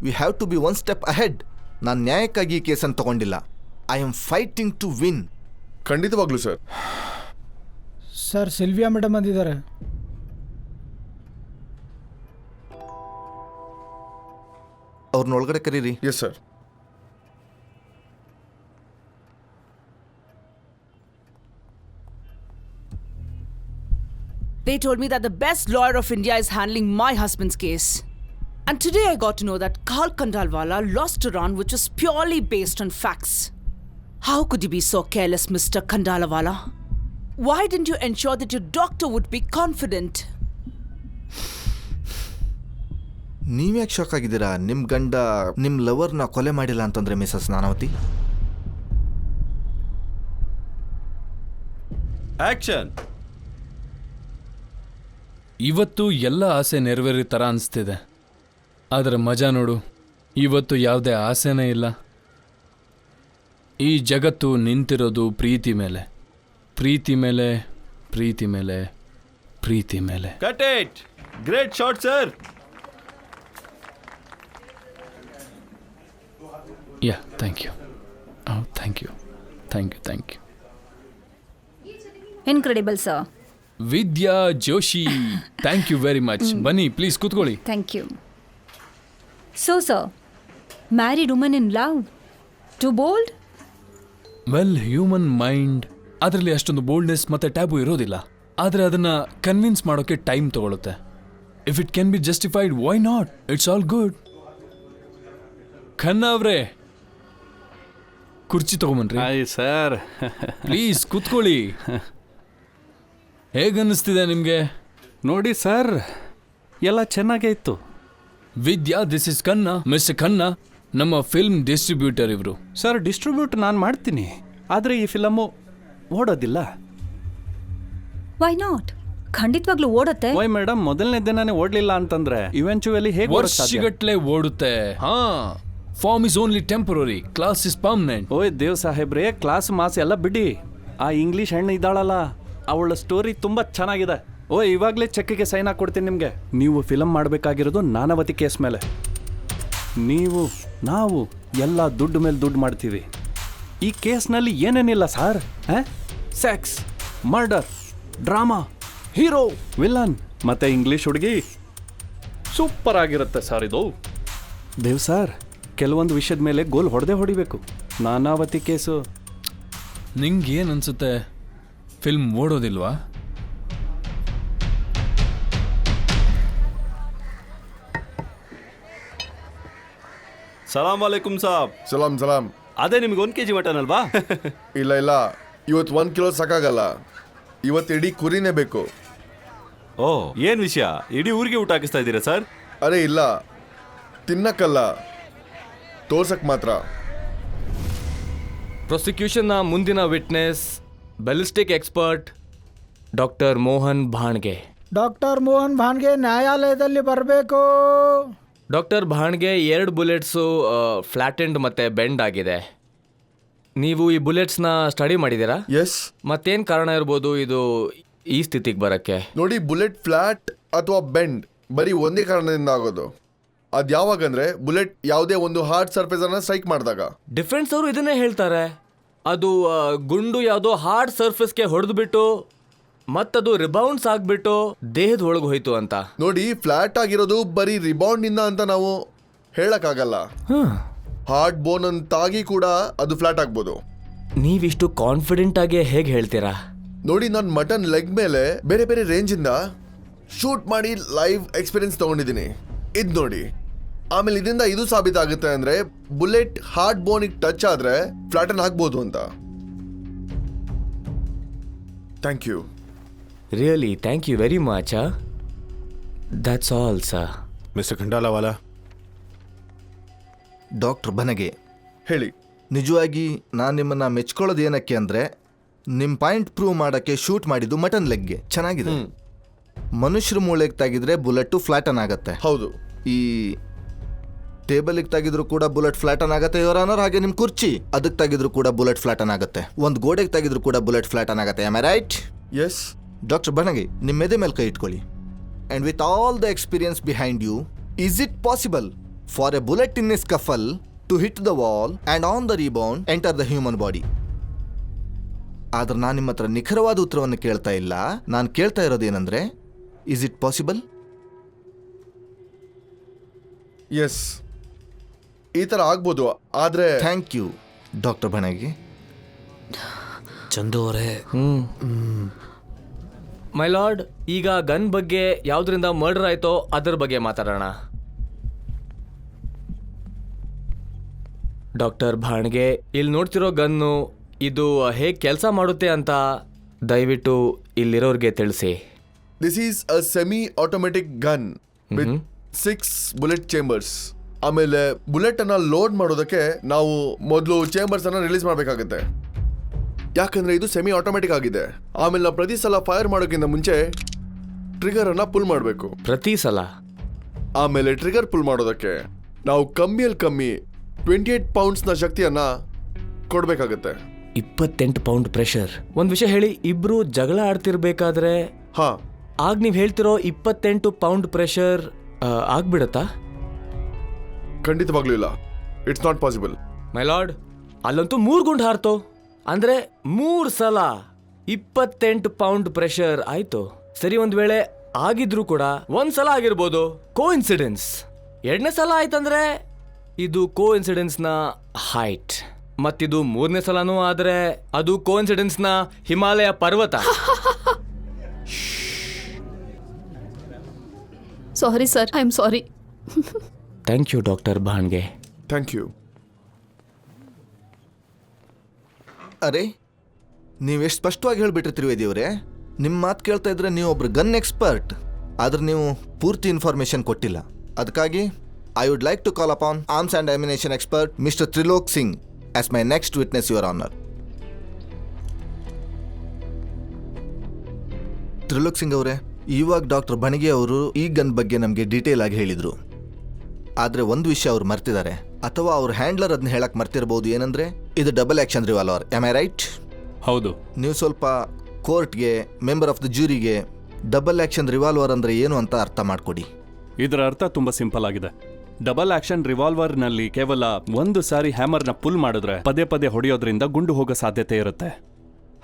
S2: We have to be one step ahead. ನಾನು ನ್ಯಾಯಕ್ಕಾಗಿ ಈ ಕೇಸನ್ನು ತಗೊಂಡಿಲ್ಲ. I am fighting to win.
S11: ಖಂಡಿತವಾಗ್ಲೂ ಸರ್.
S14: ಸರ್ ಸಿಲ್ವಿಯಾ ಮೇಡಮ್ ಅಂದಿದ್ದಾರೆ.
S2: ಅವ್ರನ್ನ ಒಳಗಡೆ ಕರೀರಿ.
S11: Yes sir.
S9: They told me that the best lawyer of India is handling my husband's case. And today I got to know that Karl Kandalwala lost a round which was purely based on facts. How could you be so careless, Mr. Kandalwala? Why didn't you ensure that your doctor would be confident?
S2: ನೀವ್ಯಾಕೆ shock ಆಗಿದ್ದೀರಾ? ನಿಮ್ಮ ಗಂಡ ನಿಮ್ಮ ಲವರ್ನ ಕೊಲೆ ಮಾಡಿಲ್ಲ ಅಂತಂದರೆ Mrs Nanavati?
S1: Action.
S15: ಇವತ್ತು ಎಲ್ಲ ಆಸೆ ನೆರವೇರಿ ಥರ ಅನಿಸ್ತಿದೆ. ಆದರೆ ಮಜಾ ನೋಡು, ಇವತ್ತು ಯಾವುದೇ ಆಸೆನೇ ಇಲ್ಲ. ಈ ಜಗತ್ತು ನಿಂತಿರೋದು ಪ್ರೀತಿ ಮೇಲೆ, ಪ್ರೀತಿ ಮೇಲೆ, ಪ್ರೀತಿ ಮೇಲೆ, ಪ್ರೀತಿ ಮೇಲೆ.
S1: Cut it. Great shot sir.
S15: Yeah, thank you. Thank you, thank you, thank you.
S7: Incredible sir.
S15: Vidya Joshi, thank you very much. ಬನ್ನಿ ಪ್ಲೀಸ್ ಕೂತ್ಕೊಳ್ಳಿ.
S7: Thank you. So, sir, married woman in love? Too bold?
S15: Well, human mind ಅದರಲ್ಲಿ ಅಷ್ಟೊಂದು boldness ಮತ್ತೆ tab ಇರೋದಿಲ್ಲ. ಆದರೆ ಅದನ್ನ convince ಮಾಡೋಕೆ time ತಗೊಳುತ್ತೆ. If it can be justified, why not? It's all good. Khanna ಅವ್ರೆ, ಕುರ್ಚಿ ತಗೊಂಬನ್ರಿ.
S5: Hi sir.
S15: ಪ್ಲೀಸ್ ಕೂತ್ಕೊಳ್ಳಿ. ಹೇಗನ್ನಿಸ್ತಿದೆ ನಿಮಗೆ?
S5: ನೋಡಿ ಸರ್, ಎಲ್ಲ ಚೆನ್ನಾಗೇ ಇತ್ತು.
S15: Vidya, this is Khanna. Mister Khanna ನಮ್ಮ ಫಿಲ್ಮ್ ಡಿಸ್ಟ್ರಿಬ್ಯೂಟರ್ ಇವರು.
S5: ಸರ್, ಡಿಸ್ಟ್ರಿಬ್ಯೂಟ್ ನಾನು ಮಾಡ್ತೀನಿ, ಆದರೆ ಈ ಫಿಲಮು ಓಡೋದಿಲ್ಲ.
S7: Why not? ಖಂಡಿತವಾಗ್ಲೂ ಓಡುತ್ತೆ.
S5: ವೈ ಮೇಡಮ್, ಮೊದಲನೇ ದಿನನೇ ಓಡಲಿಲ್ಲ ಅಂತಂದ್ರೆ ಇವೆಂಚುಯಲಿ ಹೇಗೆ
S15: ವರ್ಷಗಟ್ಲೆ ಓಡುತ್ತೆ. ಹಾ, form is only temporary, class is permanent.
S5: ಓಯ್ ದೇವ್ ಸಾಹೇಬ್ರೆ, ಕ್ಲಾಸ್ ಮಾಸ್ ಎಲ್ಲ ಬಿಡಿ. ಆ ಇಂಗ್ಲಿಷ್ ಹೆಣ್ಣು ಇದ್ದಾಳಲ್ಲ, ಅವಳ ಸ್ಟೋರಿ ತುಂಬ ಚೆನ್ನಾಗಿದೆ. ಇವಾಗಲೇ ಚೆಕ್ಗೆ ಸೈನ್ ಹಾಕ್ಕೊಡ್ತೀನಿ ನಿಮಗೆ. ನೀವು ಫಿಲಮ್ ಮಾಡಬೇಕಾಗಿರೋದು ನಾನಾವತಿ ಕೇಸ್ ಮೇಲೆ. ನಾವು ಎಲ್ಲ ದುಡ್ಡು ಮೇಲೆ ದುಡ್ಡು ಮಾಡ್ತೀವಿ. ಈ ಕೇಸ್ನಲ್ಲಿ ಏನೇನಿಲ್ಲ sir. Sex, murder, drama, hero, villain ಮತ್ತೆ ಇಂಗ್ಲಿಷ್ ಹುಡುಗಿ. ಸೂಪರ್ ಆಗಿರುತ್ತೆ ಸರ್ ಇದು. ದೇವ್ ಸರ್, ಕೆಲವೊಂದು ವಿಷಯದ ಮೇಲೆ ಗೋಲ್ ಹೊಡೆಯಬೇಕು. ನಾನಾವತಿ ಕೇಸು.
S15: ನಿಂಗೆ ಏನು ಅನ್ಸುತ್ತೆ, ಫಿಲ್ಮ್ ಓಡೋದಿಲ್ವಾ?
S1: ಸಲಾಮ್ ಅಲೈಕುಂ ಸಾಬ್.
S11: ಸಲಾಮ್ ಸಲಾಮ್.
S1: ಅದೇ ನಿಮ್ಗೆ 1 kg ಮಟನ್ ಅಲ್ವಾ?
S11: ಇಲ್ಲ ಇಲ್ಲ, ಇವತ್ತು 1 ಕಿಲೋ ಸಾಕಾಗಲ್ಲ. ಇವತ್ತು ಇಡೀ ಕುರಿನೇ ಬೇಕು.
S1: ಓ, ಏನ್ ವಿಷಯ? ಇಡೀ ಊರಿಗೆ ಊಟ ಹಾಕಿಸ್ತಾ ಇದ್ದೀರಾ ಸರ್?
S11: ಅರೆ ಇಲ್ಲ, ತಿನ್ನಕ್ಕಲ್ಲ, ತೋರ್ಸಕ್ ಮಾತ್ರ.
S3: ಪ್ರಾಸಿಕ್ಯೂಷನ್ನ ಮುಂದಿನ witness ballistic expert doctor Mohan Bhanage.
S14: Doctor Mohan Bhanage ನ್ಯಾಯಾಲಯದಲ್ಲಿ ಬರಬೇಕು.
S3: ಡಾಕ್ಟರ್ ಭಾಣ್ಗೆ 2 ಬುಲೆಟ್ಸು ಫ್ಲಾಟೆಂಡ್ ಮತ್ತು ಬೆಂಡ್ ಆಗಿದೆ. ನೀವು ಈ ಬುಲೆಟ್ಸ್ನ ಸ್ಟಡಿ ಮಾಡಿದ್ದೀರಾ?
S11: ಎಸ್.
S3: ಮತ್ತೇನು ಕಾರಣ ಇರ್ಬೋದು ಇದು ಈ ಸ್ಥಿತಿಗೆ ಬರೋಕ್ಕೆ?
S11: ನೋಡಿ, ಬುಲೆಟ್ ಫ್ಲಾಟ್ ಅಥವಾ ಬೆಂಡ್ ಬರೀ ಒಂದೇ ಕಾರಣದಿಂದ ಆಗೋದು. ಅದು ಯಾವಾಗಂದ್ರೆ ಬುಲೆಟ್ ಯಾವುದೇ ಒಂದು ಹಾರ್ಡ್ ಸರ್ಫೇಸ್ ಅನ್ನ ಸ್ಟ್ರೈಕ್ ಮಾಡಿದಾಗ.
S3: ಡಿಫೆನ್ಸ್ ಅವರು ಇದನ್ನೇ ಹೇಳ್ತಾರೆ. ಅದು ಗುಂಡು ಯಾವುದೋ ಹಾರ್ಡ್ ಸರ್ಫೇಸ್ಗೆ ಹೊಡೆದ್ಬಿಟ್ಟು ಮತ್ತದು ರಿಬೌಂಡ್ಸ್ ಆಗ್ಬಿಟ್ಟು ದೇಹದ ಒಳಗೆ ಹೋಯ್ತು ಅಂತ.
S11: ನೋಡಿ, ಫ್ಲಾಟ್ ಆಗಿರೋದು ಬರೀ ರಿಬೌಂಡ್ ಇಂದ ಅಂತ ನಾವು ಹೇಳಕ್ಕಾಗಲ್ಲ. ಹಾರ್ಡ್ ಬೋನ್ ಅಂತಾಗಿ ಕೂಡ ಅದು ಫ್ಲಾಟ್ ಆಗ್ಬೋದು.
S3: ನೀವಿಷ್ಟು ಕಾನ್ಫಿಡೆಂಟ್ ಆಗಿ ಹೇಗೆ ಹೇಳ್ತೀರಾ?
S11: ನೋಡಿ, ನಾನು ಮಟನ್ ಲೆಗ್ ಮೇಲೆ ಬೇರೆ ಬೇರೆ ರೇಂಜ್ ಇಂದ ಶೂಟ್ ಮಾಡಿ ಲೈವ್ ಎಕ್ಸ್ಪೀರಿಯನ್ಸ್ ತಗೊಂಡಿದ್ದೀನಿ. ಇದು ನೋಡಿ. ಆಮೇಲೆ ಇದರಿಂದ ಇದು ಸಾಬೀತಾಗುತ್ತೆ ಅಂದ್ರೆ ಬುಲೆಟ್ ಹಾರ್ಡ್ ಬೋನಿಗೆ ಟಚ್ ಆದ್ರೆ ಫ್ಲಾಟನ್ ಆಗ್ಬೋದು ಅಂತ. Thank you.
S3: Really thank you very much. That's all sir.
S8: Mister Khandalavala.
S2: Doctor Banage
S11: ಹೇಳಿ.
S2: ನಿಜವಾಗಿ ನಾನು ನಿಮ್ಮನ್ನ ಮೆಚ್ಕೊಳ್ಳೋದು ಏನಕ್ಕೆ ಅಂದರೆ, ನಿಮ್ಮ ಪಾಯಿಂಟ್ ಪ್ರೂವ್ ಮಾಡೋಕ್ಕೆ ಶೂಟ್ ಮಾಡಿದ್ದು ಮಟನ್ ಲೆಗ್ಗೆ ಚೆನ್ನಾಗಿದೆ. ಮನುಷ್ಯರ ಮೂಳೆಗೆ ತಾಗಿದ್ರೆ ಬುಲೆಟ್ಟು ಫ್ಲಾಟನ್ ಆಗುತ್ತೆ.
S11: ಹೌದು.
S2: ಈ ಟೇಬಲಿಗೆ ತಾಗಿದ್ರು ಕೂಡ ಬುಲೆಟ್ ಫ್ಲಾಟನ್ ಆಗುತ್ತೆ ಇವರಾನೋರ್. ಹಾಗೆ ನಿಮ್ಮ ಕುರ್ಚಿ ಅದಕ್ಕೆ ತಾಗಿದ್ರು ಕೂಡ ಬುಲೆಟ್ ಫ್ಲಾಟನ್ ಆಗುತ್ತೆ. ಒಂದು ಗೋಡೆಗೆ ತಾಗಿದ್ರು ಕೂಡ ಬುಲೆಟ್ ಫ್ಲಾಟನ್ ಆಗುತ್ತೆ. Am I right?
S11: Yes.
S2: Doctor Banage, ನಿಮ್ಮ ಮೆದೆ ಮೇಲೆ ಕೈ ಇಟ್ಕೊಳ್ಳಿ. And with all the experience behind you, is it possible for a bullet in a scuffle to hit the wall and on the rebound enter the human body? ಆದ್ರೆ ನಾನು ನಿಮ್ಮ ಹತ್ರ ನಿಖರವಾದ ಉತ್ತರವನ್ನು ಕೇಳ್ತಾ ಇಲ್ಲ. ನಾನು ಕೇಳ್ತಾ ಇರೋದೇನೆಂದರೆ, ಈಸ್ ಇಟ್ ಪಾಸಿಬಲ್?
S11: ಎಸ್, ಈ ಥರ ಆಗ್ಬೋದು. ಆದರೆ
S2: ಥ್ಯಾಂಕ್ ಯು ಡಾಕ್ಟರ್ ಬನಗೆ.
S5: ಚಂದು ಅವರೇ.
S3: ಮೈ ಲಾರ್ಡ್, ಈಗ ಗನ್ ಬಗ್ಗೆ ಯಾವುದರಿಂದ ಮರ್ಡರ್ ಆಯ್ತೋ ಅದರ ಬಗ್ಗೆ ಮಾತಾಡೋಣ. ಡಾಕ್ಟರ್ ಭಾಣ್ಗೆ, ಇಲ್ಲಿ ನೋಡ್ತಿರೋ ಗನ್ನು ಇದು ಹೇಗೆ ಕೆಲಸ ಮಾಡುತ್ತೆ ಅಂತ ದಯವಿಟ್ಟು ಇಲ್ಲಿರೋರಿಗೆ ತಿಳಿಸಿ.
S11: This is a semi automatic gun with 6 bullet chambers. ಆಮೇಲೆ ಬುಲೆಟ್ ಅನ್ನ ಲೋಡ್ ಮಾಡೋದಕ್ಕೆ ನಾವು ಮೊದಲು ಚೇಂಬರ್ಸ್ ಅನ್ನ ರಿಲೀಸ್ ಮಾಡಬೇಕಾಗುತ್ತೆ. ಯಾಕಂದ್ರೆ ಇದು ಸೆಮಿ ಆಟೋಮೆಟಿಕ್ ಆಗಿದೆ. ಆಮೇಲೆ ನಾವು ಪ್ರತಿ ಸಲ ಫೈರ್ ಮಾಡೋಕ್ಕಿಂತ ಮುಂಚೆ ಟ್ರಿಗರ್ ಅನ್ನ ಪುಲ್ ಮಾಡಬೇಕು.
S3: ಪ್ರತಿ ಸಲ?
S11: ಆಮೇಲೆ ಟ್ರಿಗರ್ ಪುಲ್ ಮಾಡೋದಕ್ಕೆ ನಾವು ಕಮ್ಮಿಯಲ್ಲಿ ಕಮ್ಮಿ 28 ಪೌಂಡ್ಸ್ನ ಶಕ್ತಿಯನ್ನ ಕೊಡ್ಬೇಕಾಗತ್ತೆ.
S3: 28 ಪೌಂಡ್ ಪ್ರೆಷರ್. ಒಂದು ವಿಷಯ ಹೇಳಿ, ಇಬ್ರು ಜಗಳ ಆಡ್ತಿರ್ಬೇಕಾದ್ರೆ ಆಗ ನೀವು ಹೇಳ್ತಿರೋ 28 ಪೌಂಡ್ ಪ್ರೆಷರ್ ಆಗ್ಬಿಡತ್ತಾ?
S11: ಖಂಡಿತವಾಗ್ಲೂ ಇಲ್ಲ. It's not possible.
S3: My lord, ಅಲ್ಲಂತೂ 3 ಗುಂಡು ಹಾರ್ತು. ಅಂದ್ರೆ 3 ಸಲ 28 ಪೌಂಡ್ ಪ್ರೆಷರ್ ಆಯ್ತು. ಸರಿ, ಒಂದ್ ವೇಳೆ ಆಗಿದ್ರು ಕೂಡ 1 ಸಲ ಆಗಿರ್ಬೋದು, ಕೋ ಇನ್ಸಿಡೆನ್ಸ್. 2ನೇ ಸಲ ಆಯ್ತಂದ್ರೆ ಇದು ಕೋ ಇನ್ಸಿಡೆನ್ಸ್ನ ಹೈಟ್. ಮತ್ತಿದು 3ನೇ ಸಲನೂ ಆದ್ರೆ ಅದು ಕೋಇನ್ಸಿಡೆನ್ಸ್ನ ಹಿಮಾಲಯ ಪರ್ವತ.
S4: Sorry sir, I am sorry.
S3: Thank you doctor Bhanage.
S11: Thank you.
S2: ಅರೆ ನೀವೆಷ್ಟು ಸ್ಪಷ್ಟವಾಗಿ ಹೇಳಿಬಿಟ್ರಿ ತ್ರಿವೇದಿ ಅವರೇ. ನಿಮ್ಮ ಮಾತು ಕೇಳ್ತಾ ಇದ್ರೆ ನೀವು ಒಬ್ರು ಗನ್ ಎಕ್ಸ್ಪರ್ಟ್, ಆದ್ರೆ ನೀವು ಪೂರ್ತಿ ಇನ್ಫಾರ್ಮೇಶನ್ ಕೊಟ್ಟಿಲ್ಲ. ಅದಕ್ಕಾಗಿ I would like to call upon arms and ammunition expert mister Trilok Singh as my next witness, your honour. Trilok Singh ಅವರೇ, ಇವಾಗ ಡಾಕ್ಟರ್ ಬಣಿಗೆ ಅವರು ಈ ಗನ್ ಬಗ್ಗೆ ನಮಗೆ ಡೀಟೇಲ್ ಆಗಿ ಹೇಳಿದರು. ಆದರೆ ಒಂದು ವಿಷಯ ಅವ್ರು ಮರ್ತಿದ್ದಾರೆ, ಅಥವಾ ಅವ್ರ ಹ್ಯಾಂಡ್ಲರ್ ಅದನ್ನ ಹೇಳಕ್ ಮರ್ತಿರ್ಬೋದು. ಏನಂದ್ರೆ ಇದು double action revolver. Am I right?
S5: ಹೌದು.
S2: ನೀವು ಸ್ವಲ್ಪ ಕೋರ್ಟ್ಗೆ, ಮೆಂಬರ್ ಆಫ್ ದ ಜ್ಯೂರಿಗೆ ಡಬಲ್ ಆಕ್ಷನ್ ರಿವಾಲ್ವರ್ ಅಂದ್ರೆ ಏನು ಅಂತ ಅರ್ಥ ಮಾಡಿಕೊಡಿ.
S5: ಇದರ ಅರ್ಥ ತುಂಬಾ ಸಿಂಪಲ್ ಆಗಿದೆ. ಡಬಲ್ ಆಕ್ಷನ್ ರಿವಾಲ್ವರ್ನಲ್ಲಿ ಕೇವಲ ಒಂದು ಸಾರಿ ಹ್ಯಾಮರ್ನ ಪುಲ್ ಮಾಡಿದ್ರೆ ಪದೇ ಪದೇ ಹೊಡೆಯೋದ್ರಿಂದ ಗುಂಡು ಹೋಗೋ ಸಾಧ್ಯತೆ ಇರುತ್ತೆ.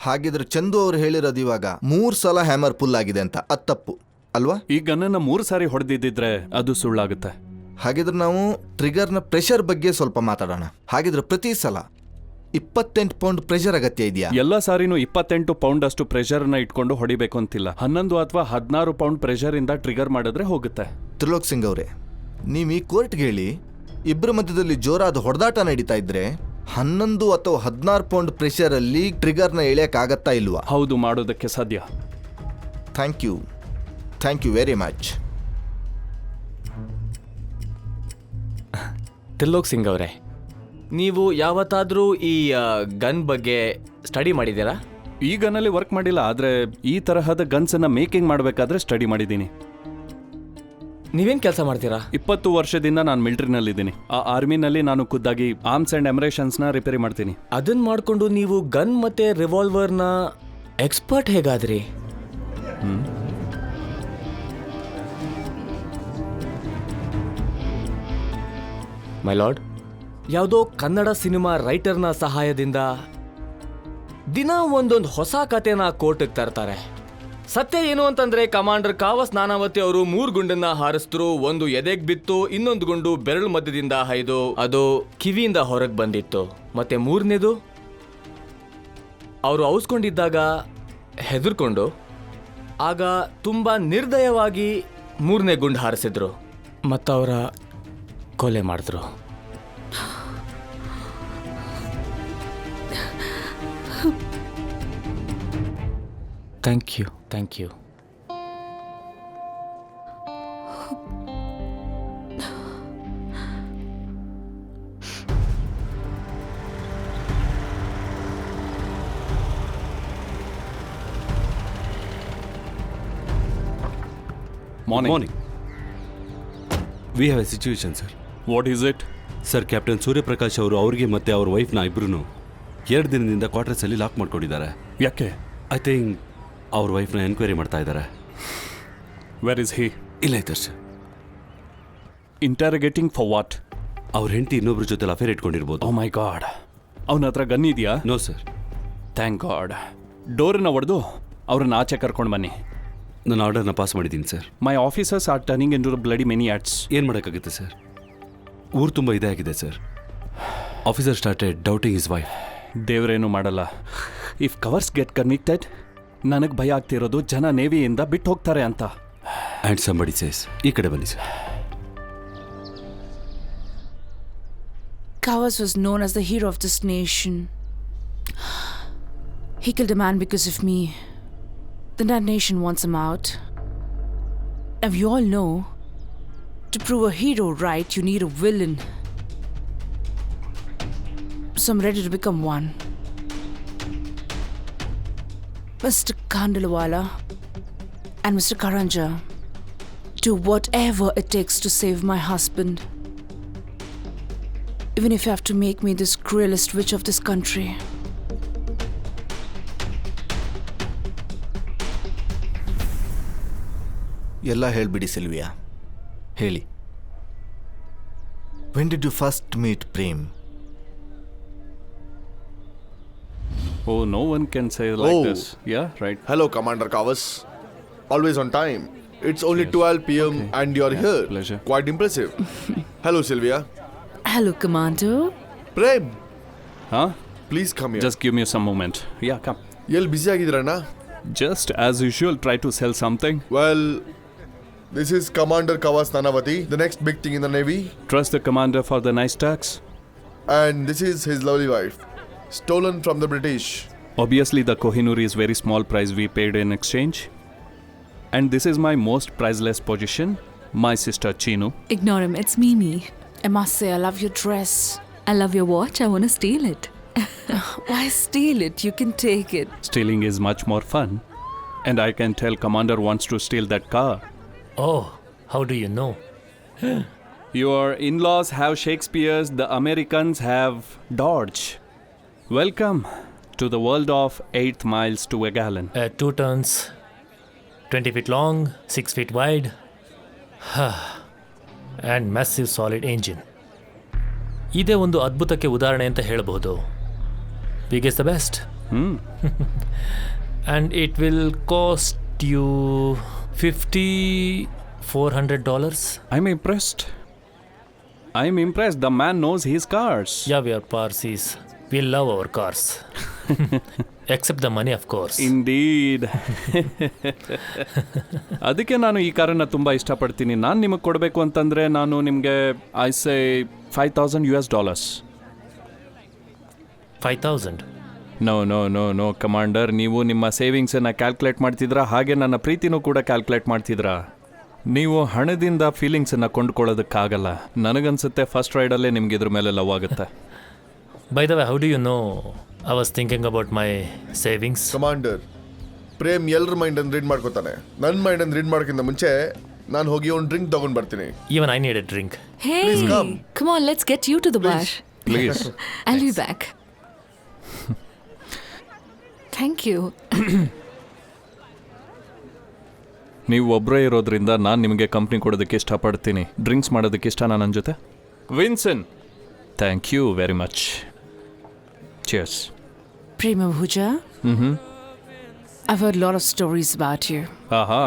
S2: ಹಾಗಿದ್ರೆ ಚಂದು ಅವ್ರು ಹೇಳಿರೋದು ಇವಾಗ 3 ಸಲ ಹ್ಯಾಮರ್ ಪುಲ್ ಆಗಿದೆ ಅಂತ, ಅದು ತಪ್ಪು ಅಲ್ವಾ?
S5: ಈ ಗನ್ನನ್ನು 3 ಸಾರಿ ಹೊಡೆದಿದ್ದಿದ್ರೆ ಅದು ಸುಳ್ಳಾಗುತ್ತೆ.
S2: ಹಾಗಿದ್ರೆ ನಾವು ಟ್ರಿಗರ್ನ ಪ್ರೆಷರ್ ಬಗ್ಗೆ ಸ್ವಲ್ಪ ಮಾತಾಡೋಣ. ಹಾಗಿದ್ರೆ ಪ್ರತಿ ಸಲ 28 ಪೌಂಡ್ ಪ್ರೆಷರ್ ಅಗತ್ಯ ಇದೆಯಾ?
S5: ಎಲ್ಲ ಸಾರಿನೂ 28 ಪೌಂಡ್ ಅಷ್ಟು ಪ್ರೆಷರ್ನ ಇಟ್ಕೊಂಡು ಹೊಡಿಬೇಕು ಅಂತಿಲ್ಲ. 11 ಅಥವಾ 16 ಪೌಂಡ್ ಪ್ರೆಷರ್ ಇಂದ ಟ್ರಿಗರ್ ಮಾಡಿದ್ರೆ ಹೋಗುತ್ತೆ.
S2: ತ್ರಿಲೋಕ್ ಸಿಂಗ್ ಅವರೇ, ನೀವು ಈ ಕೋರ್ಟ್ಗೆ ಹೇಳಿ, ಇಬ್ಬರ ಮಧ್ಯದಲ್ಲಿ ಜೋರಾದ ಹೊಡೆದಾಟ ನಡೀತಾ ಇದ್ರೆ 11 ಅಥವಾ 16 ಪೌಂಡ್ ಪ್ರೆಷರ್ ಅಲ್ಲಿ ಟ್ರಿಗರ್ನ ಎಳೆಯಕ್ಕಾಗತ್ತಾ ಇಲ್ವಾ?
S5: ಹೌದು, ಮಾಡೋದಕ್ಕೆ ಸಾಧ್ಯ.
S2: Thank you very much.
S3: Trilok Singh ಅವರೇ, ನೀವು ಯಾವತ್ತಾದರೂ ಈ ಗನ್ ಬಗ್ಗೆ ಸ್ಟಡಿ ಮಾಡಿದ್ದೀರಾ?
S5: ಈ ಗನ್ನಲ್ಲಿ ವರ್ಕ್ ಮಾಡಿಲ್ಲ, ಆದರೆ ಈ ತರಹದ ಗನ್ಸನ್ನು ಮೇಕಿಂಗ್ ಮಾಡಬೇಕಾದ್ರೆ ಸ್ಟಡಿ ಮಾಡಿದ್ದೀನಿ.
S3: ನೀವೇನು ಕೆಲಸ ಮಾಡ್ತೀರಾ?
S5: 20 ವರ್ಷದಿಂದ ನಾನು ಮಿಲಿಟರಿನಲ್ಲಿದ್ದೀನಿ. ಆ ಆರ್ಮಿನಲ್ಲಿ ನಾನು ಖುದ್ದಾಗಿ ಆರ್ಮ್ಸ್ ಆ್ಯಂಡ್ ಅಮ್ಯುನೇಷನ್ಸ್ನ ರಿಪೇರಿ ಮಾಡ್ತೀನಿ.
S3: ಅದನ್ನ ಮಾಡಿಕೊಂಡು ನೀವು ಗನ್ ಮತ್ತು ರಿವಾಲ್ವರ್ನ ಎಕ್ಸ್ಪರ್ಟ್ ಹೇಗಾದ್ರಿ? ಮೈ ಲಾರ್ಡ್, ಯಾವುದೋ ಕನ್ನಡ ಸಿನಿಮಾ ರೈಟರ್ನ ಸಹಾಯದಿಂದ ದಿನ ಒಂದೊಂದು ಹೊಸ ಕಥೆನ ಕೋರ್ಟಿಗೆ ತರ್ತಾರೆ. ಸತ್ಯ ಏನು ಅಂತಂದ್ರೆ, ಕಮಾಂಡರ್ ಕಾವಸ್ ನಾನಾವತಿ ಅವರು 3 ಗುಂಡನ್ನ ಹಾರಿಸಿದ್ರು. ಒಂದು ಎದೆಗ್ ಬಿತ್ತು, ಇನ್ನೊಂದು ಗುಂಡು ಬೆರಳು ಮಧ್ಯದಿಂದ ಹಾಯ್ದು ಅದು ಕಿವಿಯಿಂದ ಹೊರಗೆ ಬಂದಿತ್ತು. ಮತ್ತೆ 3ನೇದು ಅವರು ಔಸ್ಕೊಂಡಿದ್ದಾಗ ಹೆದರ್ಕೊಂಡು ಆಗ ತುಂಬಾ ನಿರ್ದಯವಾಗಿ 3ನೇ ಗುಂಡು ಹಾರಿಸಿದ್ರು ಮತ್ತು ಅವರ ಕೊಲೆ ಮಾಡಿದ್ರು. Thank you.
S1: Morning. We have a situation, sir.
S5: What is it?
S1: Sir, captain Suryaprakash ಅವರು ಅವ್ರಿಗೆ ಮತ್ತೆ ಅವ್ರ ವೈಫ್ನ ಇಬ್ಬರೂ 2 ದಿನದಿಂದ ಕ್ವಾರ್ಟರ್ಸಲ್ಲಿ ಲಾಕ್ ಮಾಡ್ಕೊಂಡಿದ್ದಾರೆ.
S5: ಯಾಕೆ?
S1: ಐ ಥಿಂಕ್ ಅವ್ರ ವೈಫ್ನ ಎನ್ಕ್ವೈರಿ ಮಾಡ್ತಾ ಇದ್ದಾರೆ.
S5: Where is he?
S1: ಇಲ್ಲ ಇದ್ದಾರೆ ಸರ್.
S5: ಇಂಟರೋಗೇಟಿಂಗ್ for what?
S1: ಅವ್ರ ಹೆಂಡತಿ ಇನ್ನೊಬ್ರ ಜೊತೆ ಅಫೇರ್ ಇಟ್ಕೊಂಡಿರ್ಬೋದು.
S5: ಓ ಮೈ ಗಾಡ್. ಅವನ ಹತ್ರ ಗನ್ ಇದೆಯಾ?
S1: No sir.
S5: Thank god. ಡೋರನ್ನ ಹೊಡೆದು ಅವ್ರನ್ನ ಆಚೆ ಕರ್ಕೊಂಡು ಬನ್ನಿ.
S1: ನಾನು ಆರ್ಡರ್ನ ಪಾಸ್ ಮಾಡಿದ್ದೀನಿ sir.
S5: My officers are turning into bloody many oats.
S1: ಏನು ಮಾಡೋಕ್ಕಾಗುತ್ತೆ ಸರ್? ಊರು ತುಂಬ ಇದೇ ಆಗಿದೆ sir. Officer started doubting his wife.
S5: ದೇವರೇನು ಮಾಡಲ್ಲ. ಇಫ್ ಕವರ್ಸ್ ಗೆಟ್ ಕನೆಕ್ಟೆಡ್, ನನಗೆ ಭಯ ಆಗ್ತಿರೋದು ಜನ ನೇವಿಯಿಂದ ಬಿಟ್ಟು ಹೋಗ್ತಾರೆ ಅಂತ.
S1: ಆ್ಯಂಡ್ ಸಂಬಡಿ ಸೇಸ್, ಈ ಕಡೆ ಬನ್ನಿ sir.
S9: Kawas was known as the hero of this nation. He killed a man because of me. Then that nation wants him out. And we all know, to prove a hero right, you need a villain. So I'm ready to become one. Mr. Kandalwala and Mr. Karanja, do whatever it takes to save my husband. Even if you have to make me this cruelest witch of this country.
S2: ಎಲ್ಲ ಹೇಳ್ಬಿಡಿ Sylvia, ಹೇಳಿ. When did you first meet Prem?
S5: Oh, no one can say like this. Yeah, right.
S11: Hello, Commander Kawas. Always on time. It's only 12 p.m. and you're here.
S5: Pleasure.
S11: Quite impressive. Hello, Sylvia.
S9: Hello, Commander.
S11: Prem.
S5: Huh?
S11: Please come
S5: Just give me some moment. Yeah, come.
S11: ಎಲ್ಲಿ busy ಆಗಿದ್ರಣ್ಣ?
S5: Just as usual, try to sell something.
S11: Well this is commander Kawas Nanavati, the next big thing in the navy.
S5: Trust the commander for the nice tax.
S11: And this is his lovely wife, stolen from the British.
S5: Obviously, the Kohinoor is very small price we paid in exchange. And this is my most priceless possession, my sister Chinu.
S4: Ignore him. It's Mimi.
S9: I must say, I love your dress.
S4: I love your watch. I want to steal it.
S9: Why steal it? You can take it.
S5: Stealing is much more fun. And I can tell commander wants to steal that car.
S12: Oh, how do you know?
S5: Your in-laws have Shakespeare's, the Americans have Dodge. Welcome to the world of 8 miles to a gallon.
S12: 2 turns, 20 feet long, 6 feet wide, and massive solid engine. ಇದೇ ಒಂದು ಅದ್ಭುತಕ್ಕೆ ಉದಾಹರಣೆ ಅಂತ ಹೇಳ್ಬೋದು. Big is the best. And it will cost you $5,400.
S5: I'm impressed. The man knows his cars.
S12: Yeah, we are Parsis. We love our cars. Except the money, of course.
S5: Indeed. ಅದಕ್ಕೆ ನಾನು ಈ ಕಾರನ್ನು ತುಂಬ ಇಷ್ಟಪಡ್ತೀನಿ. ನಾನು ನಿಮಗೆ ಕೊಡಬೇಕು ಅಂತಂದರೆ ನಾನು ನಿಮಗೆ ಐ ಸೇ $5,000.
S12: 5,000.
S5: ನೋ ಕಮಾಂಡರ್, ನೀವು ನಿಮ್ಮ ಸೇವಿಂಗ್ಸನ್ನು ಕ್ಯಾಲ್ಕುಲೇಟ್ ಮಾಡ್ತಿದ್ರಾ, ಹಾಗೆ ನನ್ನ ಪ್ರೀತಿನೂ ಕೂಡ ಕ್ಯಾಲ್ಕುಲೇಟ್ ಮಾಡ್ತಿದ್ರಾ. ನೀವು ಹಣದಿಂದ ಫೀಲಿಂಗ್ಸನ್ನು ಕೊಂಡ್ಕೊಳ್ಳೋದಕ್ಕಾಗಲ್ಲ. ನನಗನ್ಸುತ್ತೆ ಫಸ್ಟ್ ರೈಡಲ್ಲೇ ನಿಮ್ಗೆ ಇದ್ರ ಮೇಲೆ ಲವ್ ಆಗುತ್ತೆ.
S12: By the way, how do you know I was thinking about my savings?
S11: Commander, Prem ಎಲ್ಲರ ಮೈಂಡ್ ಅನ್ನು ರೀಡ್ ಮಾಡ್ಕೋತಾನೆ. ನನ್ನ ಮೈಂಡ್ ಅನ್ನು ರೀಡ್ ಮಾಡೋಕ್ಕಿಂತ ಮುಂಚೆ ನಾನು ಹೋಗಿ ಒಂದು ಡ್ರಿಂಕ್ ತಗೊಂಡು ಬರ್ತೀನಿ.
S12: Even I need a drink.
S4: Hey,
S11: Please come.
S4: Come on, let's get you to the bar.
S5: Please.
S4: I'll be back. Thank you.
S5: ನೀವು ಒಬ್ಬರೇ ಇರೋದ್ರಿಂದ ನಾನು ನಿಮಗೆ ಕಂಪ್ನಿ ಕೊಡೋದಕ್ಕೆ ಇಷ್ಟಪಡ್ತೀನಿ. ಡ್ರಿಂಕ್ಸ್ ಮಾಡೋದಕ್ಕೆ ಇಷ್ಟನಾ ನನ್ನ ಜೊತೆ? Vinson, thank you very much. Cheers.
S9: Prem Ahuja, I've heard a lot of stories about you.
S5: Aha.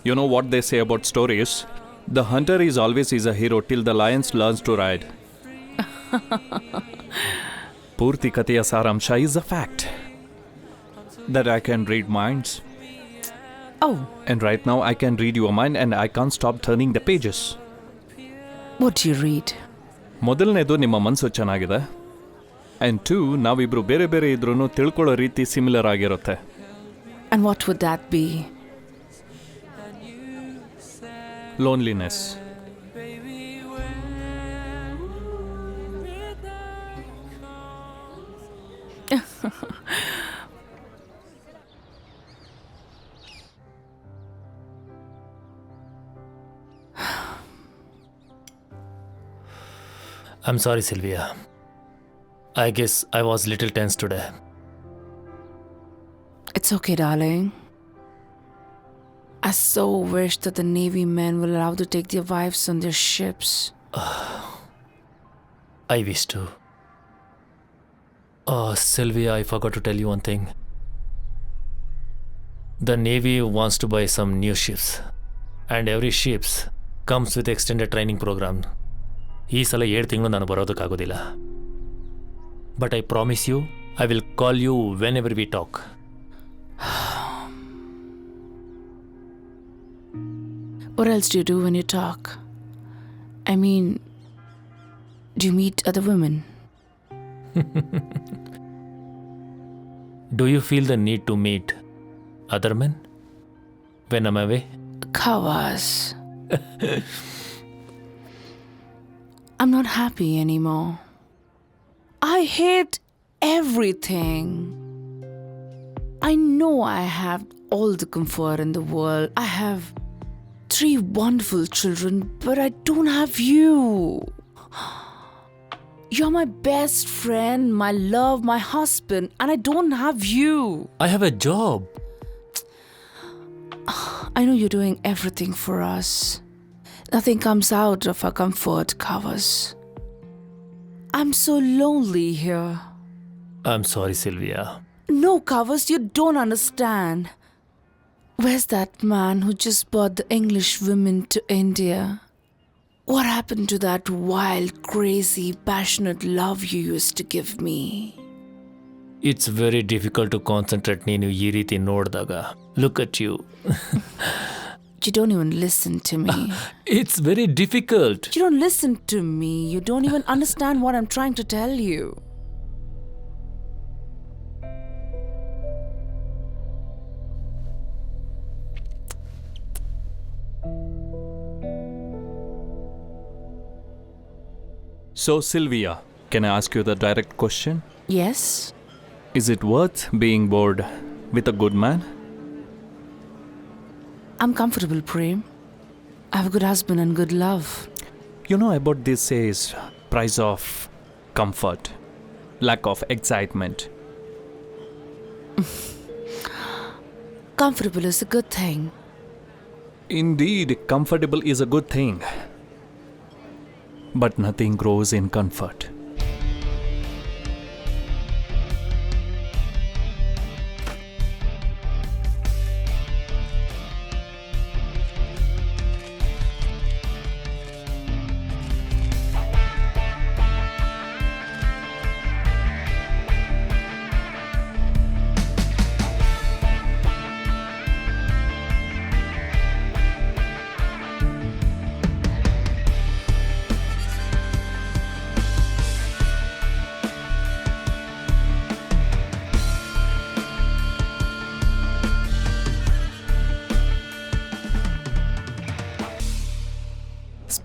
S5: You know what they say about stories? The hunter is always a hero till the lion learns to ride. ಪೂರ್ತಿ ಕಥೆಯ ಸಾರಾಂಶ is a fact that I can read minds.
S9: Oh.
S5: And right now I can read your mind and I can't stop turning the pages.
S9: What do you read?
S5: ಮೊದಲನೇದು ನಿಮ್ಮ ಮನಸ್ಸು ಚೆನ್ನಾಗಿದೆ. And 2, ನಾವಿಬ್ರು ಬೇರೆ ಬೇರೆ ಇದ್ರೂ ತಿಳ್ಕೊಳ್ಳೋ ರೀತಿ ಸಿಮಿಲರ್ ಆಗಿರುತ್ತೆ.
S9: And what would that be?
S5: Loneliness.
S12: I'm sorry, Sylvia. I guess I was a little tense today.
S9: It's okay, darling. I so wish that the Navy men will allow to take their wives on their ships.
S12: I wish to. Sylvia, I forgot to tell you one thing. The Navy wants to buy some new ships. And every ship comes with extended training program. ಈ ಸಲ 7 ತಿಂಗಳು ನಾನು ಬರೋದಕ್ಕಾಗೋದಿಲ್ಲ. But I promise you, I will call you whenever we talk.
S9: What else do you do when you talk? I mean, do you meet other women?
S12: Do you feel the need to meet other men when I'm away?
S9: Kavas. I'm not happy anymore. I hate everything. I know I have all the comfort in the world. I have 3 wonderful children, but I don't have you. You're my best friend, my love, my husband, and I don't have you.
S12: I have a job.
S9: I know you're doing everything for us. Nothing comes out of our comfort covers. I'm so lonely here.
S12: I'm sorry, Sylvia.
S9: No, Covers, you don't understand. Where's that man who just brought the English women to India? What happened to that wild, crazy, passionate love you used to give me?
S12: It's very difficult to concentrate ನೀನು ಈ ರೀತಿ ನೋಡಿದಾಗ. Look at you.
S9: You don't even listen to me.
S12: It's very difficult.
S9: You don't listen to me. You don't even understand what I'm trying to tell you.
S5: So, Sylvia, can I ask you the direct question?
S9: Yes?
S5: Is it worth being bored with a good man?
S9: I'm comfortable, Prem. I have a good husband and good love.
S5: You know about this says price of comfort, lack of excitement.
S9: Comfortable is a good thing.
S5: Indeed, comfortable is a good thing. But nothing grows in comfort.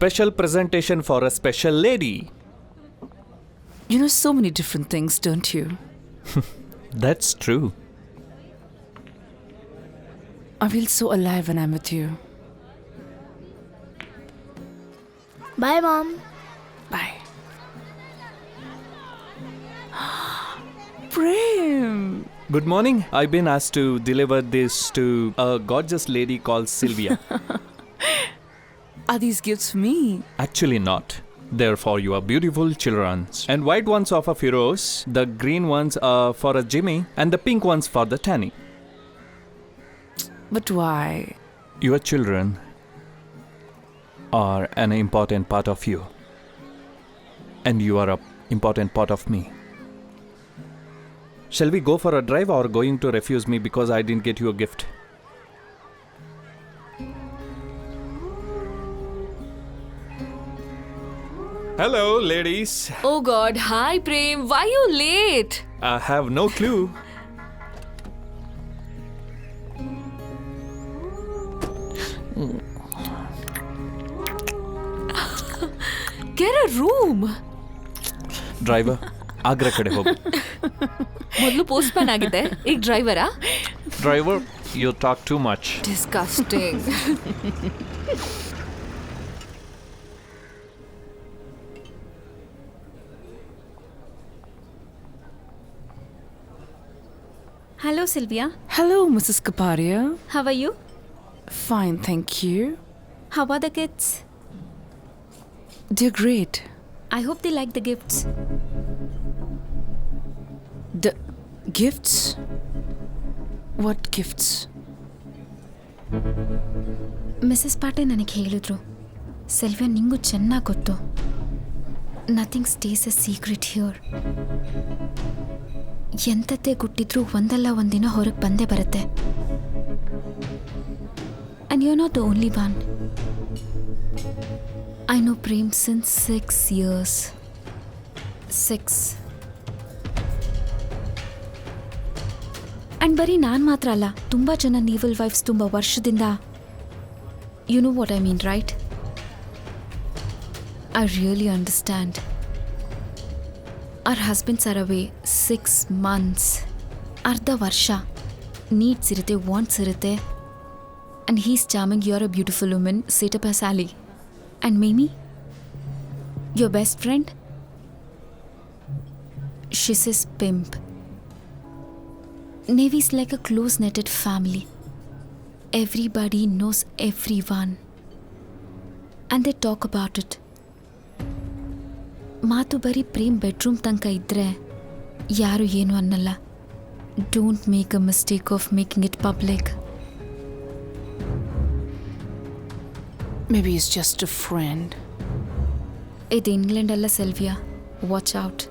S5: Special presentation for a special lady.
S9: You know so many different things, don't you?
S5: That's true.
S9: I feel so alive when I'm with you.
S16: Bye, Mom.
S9: Bye. Prem!
S5: Good morning. I've been asked to deliver this to a gorgeous lady called Sylvia.
S9: Are these gifts for me?
S5: Actually not. They're for your beautiful children. And white ones are for Firoz, the green ones are for a Jimmy, and the pink ones for the Tanny.
S9: But why?
S5: Your children are an important part of you. And you are an important part of me. Shall we go for a drive or going to refuse me because I didn't get you a gift? Hello, ladies.
S4: Oh God, hi Prem. Why you late?
S5: I have no clue.
S4: Get a room.
S5: Driver, Agra ಕಡೆ ಹೋಗು.
S4: ಮೊದಲು post man ಆಗಿದ್ದೆ, ಈಗ ಡ್ರೈವರಾ?
S5: Driver, you talk too much.
S4: Disgusting.
S7: Hello, Sylvia.
S9: Hello, Mrs. Kaparia.
S7: How are you?
S9: Fine, thank you.
S7: How are the kids?
S9: They're great.
S7: I hope they like the gifts.
S9: The gifts? What gifts?
S7: Mrs Pate ನನಗೆ ಹೇಳಿದ್ರು, Sylvia ನಿಂಗೂ ಚೆನ್ನಾಗಿ ಗೊತ್ತು, nothing stays a secret here. ಎಂಥದ್ದೇ ಗುಟ್ಟಿದ್ರೂ ಒಂದಲ್ಲ ಒಂದಿನ ಹೊರಗೆ ಬಂದೇ ಬರುತ್ತೆ. And you are not the only one. I know Prem since 6 years. 6. And ಬರೀ ನಾನು ಮಾತ್ರ ಅಲ್ಲ, ತುಂಬ ಜನ ನೀವಲ್ ವೈಫ್ಸ್ ತುಂಬ ವರ್ಷದಿಂದ. You know what I mean, right? I really understand. Our husbands are away 6 months. ಅರ್ಧ ವರ್ಷ ನೀಡ್ಸ್ ಇರುತ್ತೆ, ವಾಂಟ್ಸ್ ಇರುತ್ತೆ. And he's charming, you are a beautiful women, set up a sally. And Mamie, your best friend, she's is pimp. Navy's like a close-knitted family. Everybody knows everyone. And they talk about it. ಮಾತು ಬರೀ Prem bedroom ತನಕ ಇದ್ದರೆ ಯಾರು ಏನು ಅನ್ನಲ್ಲ. Don't make a mistake of making it public.
S9: Maybe he's just a friend.
S7: ಇದು England ಅಲ್ಲ Sylvia, watch out.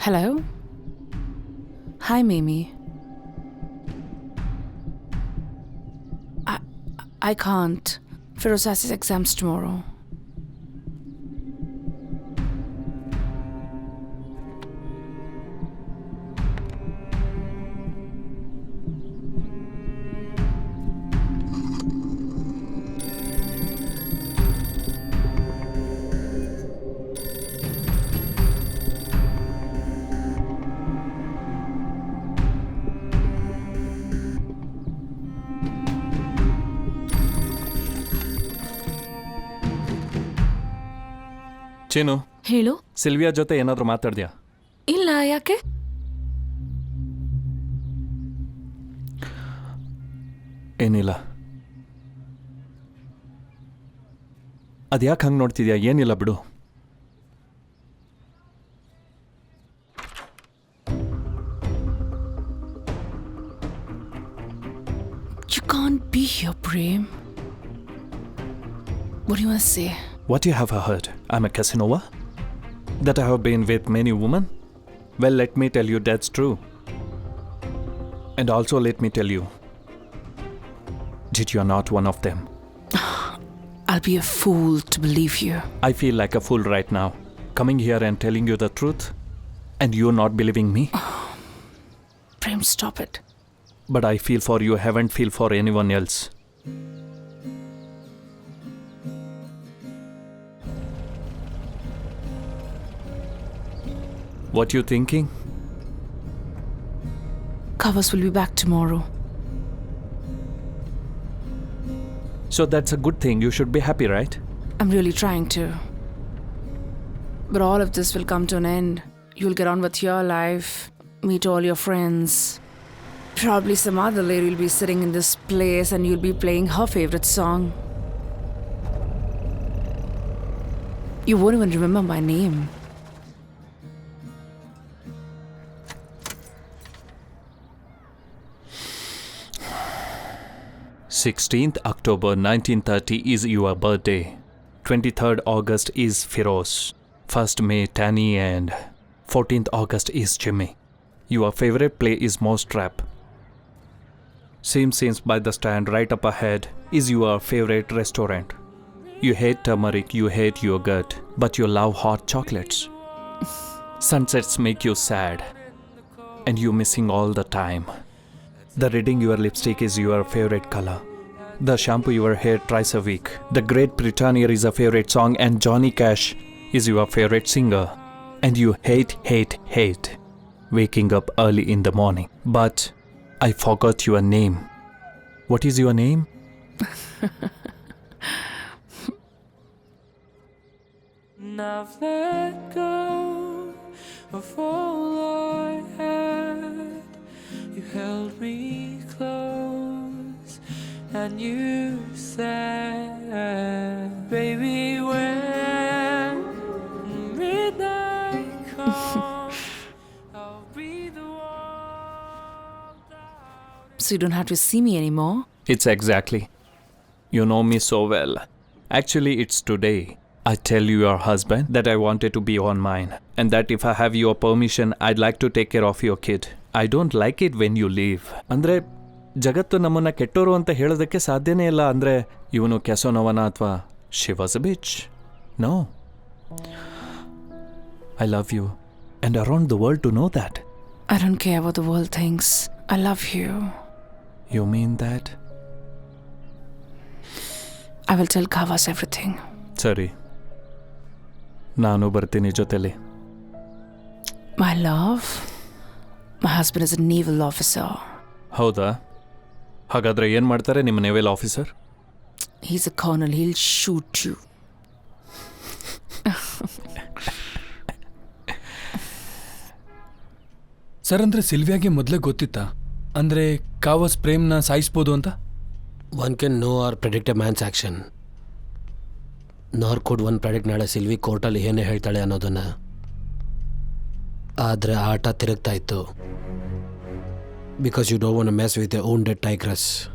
S9: Hello? Hi, Mimi. I can't. Firoz has his exams tomorrow.
S5: ಚೀನು,
S4: ಹೇಳು.
S5: ಸಿಲ್ವಿಯಾ ಜೊತೆ ಏನಾದರೂ ಮಾತಾಡ್ದ್ಯಾ?
S4: ಇಲ್ಲ, ಯಾಕೆ?
S5: ಏನಿಲ್ಲ. ಅದ್ಯಾಕೆ ಹಂಗೆ ನೋಡ್ತಿದ್ಯಾ? ಏನಿಲ್ಲ ಬಿಡು.
S9: You can't be here, Prem. What do you want to say?
S5: What you have heard? I'm a Casanova? That I have been with many women? Well, let me tell you that's true. And also let me tell you that you are not one of them.
S9: I'll be a fool to believe you.
S5: I feel like a fool right now, coming here and telling you the truth, and you're not believing me.
S9: Prem, stop it.
S5: But I feel for you, haven't feel for anyone else. What you thinking?
S9: Kavas will be back tomorrow.
S5: So that's a good thing. You should be happy, right?
S9: I'm really trying to. But all of this will come to an end. You'll get on with your life, meet all your friends. Probably some other lady will be sitting in this place and you'll be playing her favorite song. You won't even remember my name.
S5: October 1930 is your birthday. 23rd August is Firoz. 1st May Tanny and 14th August is Jimmy. Your favorite play is Mousetrap. Same scenes by the stand right up ahead is your favorite restaurant. You hate turmeric, you hate yogurt, but you love hot chocolates. Sunsets make you sad, and you missing all the time. The reading your lipstick is your favorite color. The shampoo your hair twice a week. The Great Britannia is a favorite song, and Johnny Cash is your favorite singer. And you hate waking up early in the morning. But I forgot your name. What is your name?
S13: I've let go of all I had. You held me close and you said, baby, when midnight comes, I'll be the one.
S9: So you don't have to see me anymore?
S5: It's exactly. You know me so well. Actually, it's today. I tell your husband that I wanted to be on mine, and that if I have your permission, I'd like to take care of your kid. I don't like it when you leave. ಅಂದ್ರೆ ಜಗತ್ತು ನಮ್ಮನ್ನ ಕೆಟ್ಟೋರು ಅಂತ ಹೇಳೋದಕ್ಕೆ ಸಾಧ್ಯನೇ ಇಲ್ಲ. ಅಂದ್ರೆ ಇವನು ಕ್ಯಾಸೋನವನ ಅಥವಾ she was a bitch. No, I love you and around the world to know that.
S9: I don't care what the world thinks. I love you.
S5: You mean that?
S9: I will tell Kavas everything.
S5: ಸರಿ, ನಾನು ಬರ್ತೀನಿ ಜೊತೆಲಿ.
S9: My love, my husband is a naval officer.
S5: ಹೌದಾ? ಹಾಗಾದ್ರೆ ಏನು ಮಾಡ್ತಾರೆ ನಿಮ್ಮ naval officer?
S9: He's a colonel. He'll shoot you.
S15: Sir, ಅಂದರೆ ಸಿಲ್ವಿಯಾಗೆ ಮೊದಲೇ ಗೊತ್ತಿತ್ತಾ ಅಂದರೆ ಕಾವಸ್ ಪ್ರೇಮ್ನ ಸಾಯಿಸ್ಬೋದು ಅಂತ?
S17: One can know or predict a man's action. Nor could one predict ನಾಳೆ ಸಿಲ್ವಿ ಕೋರ್ಟಲ್ಲಿ ಏನೇ ಹೇಳ್ತಾಳೆ ಅನ್ನೋದನ್ನು. ಆದರೆ ಆಟ ತಿರುಗ್ತಾ ಇತ್ತು. because you don't want to mess with your own dead tigress.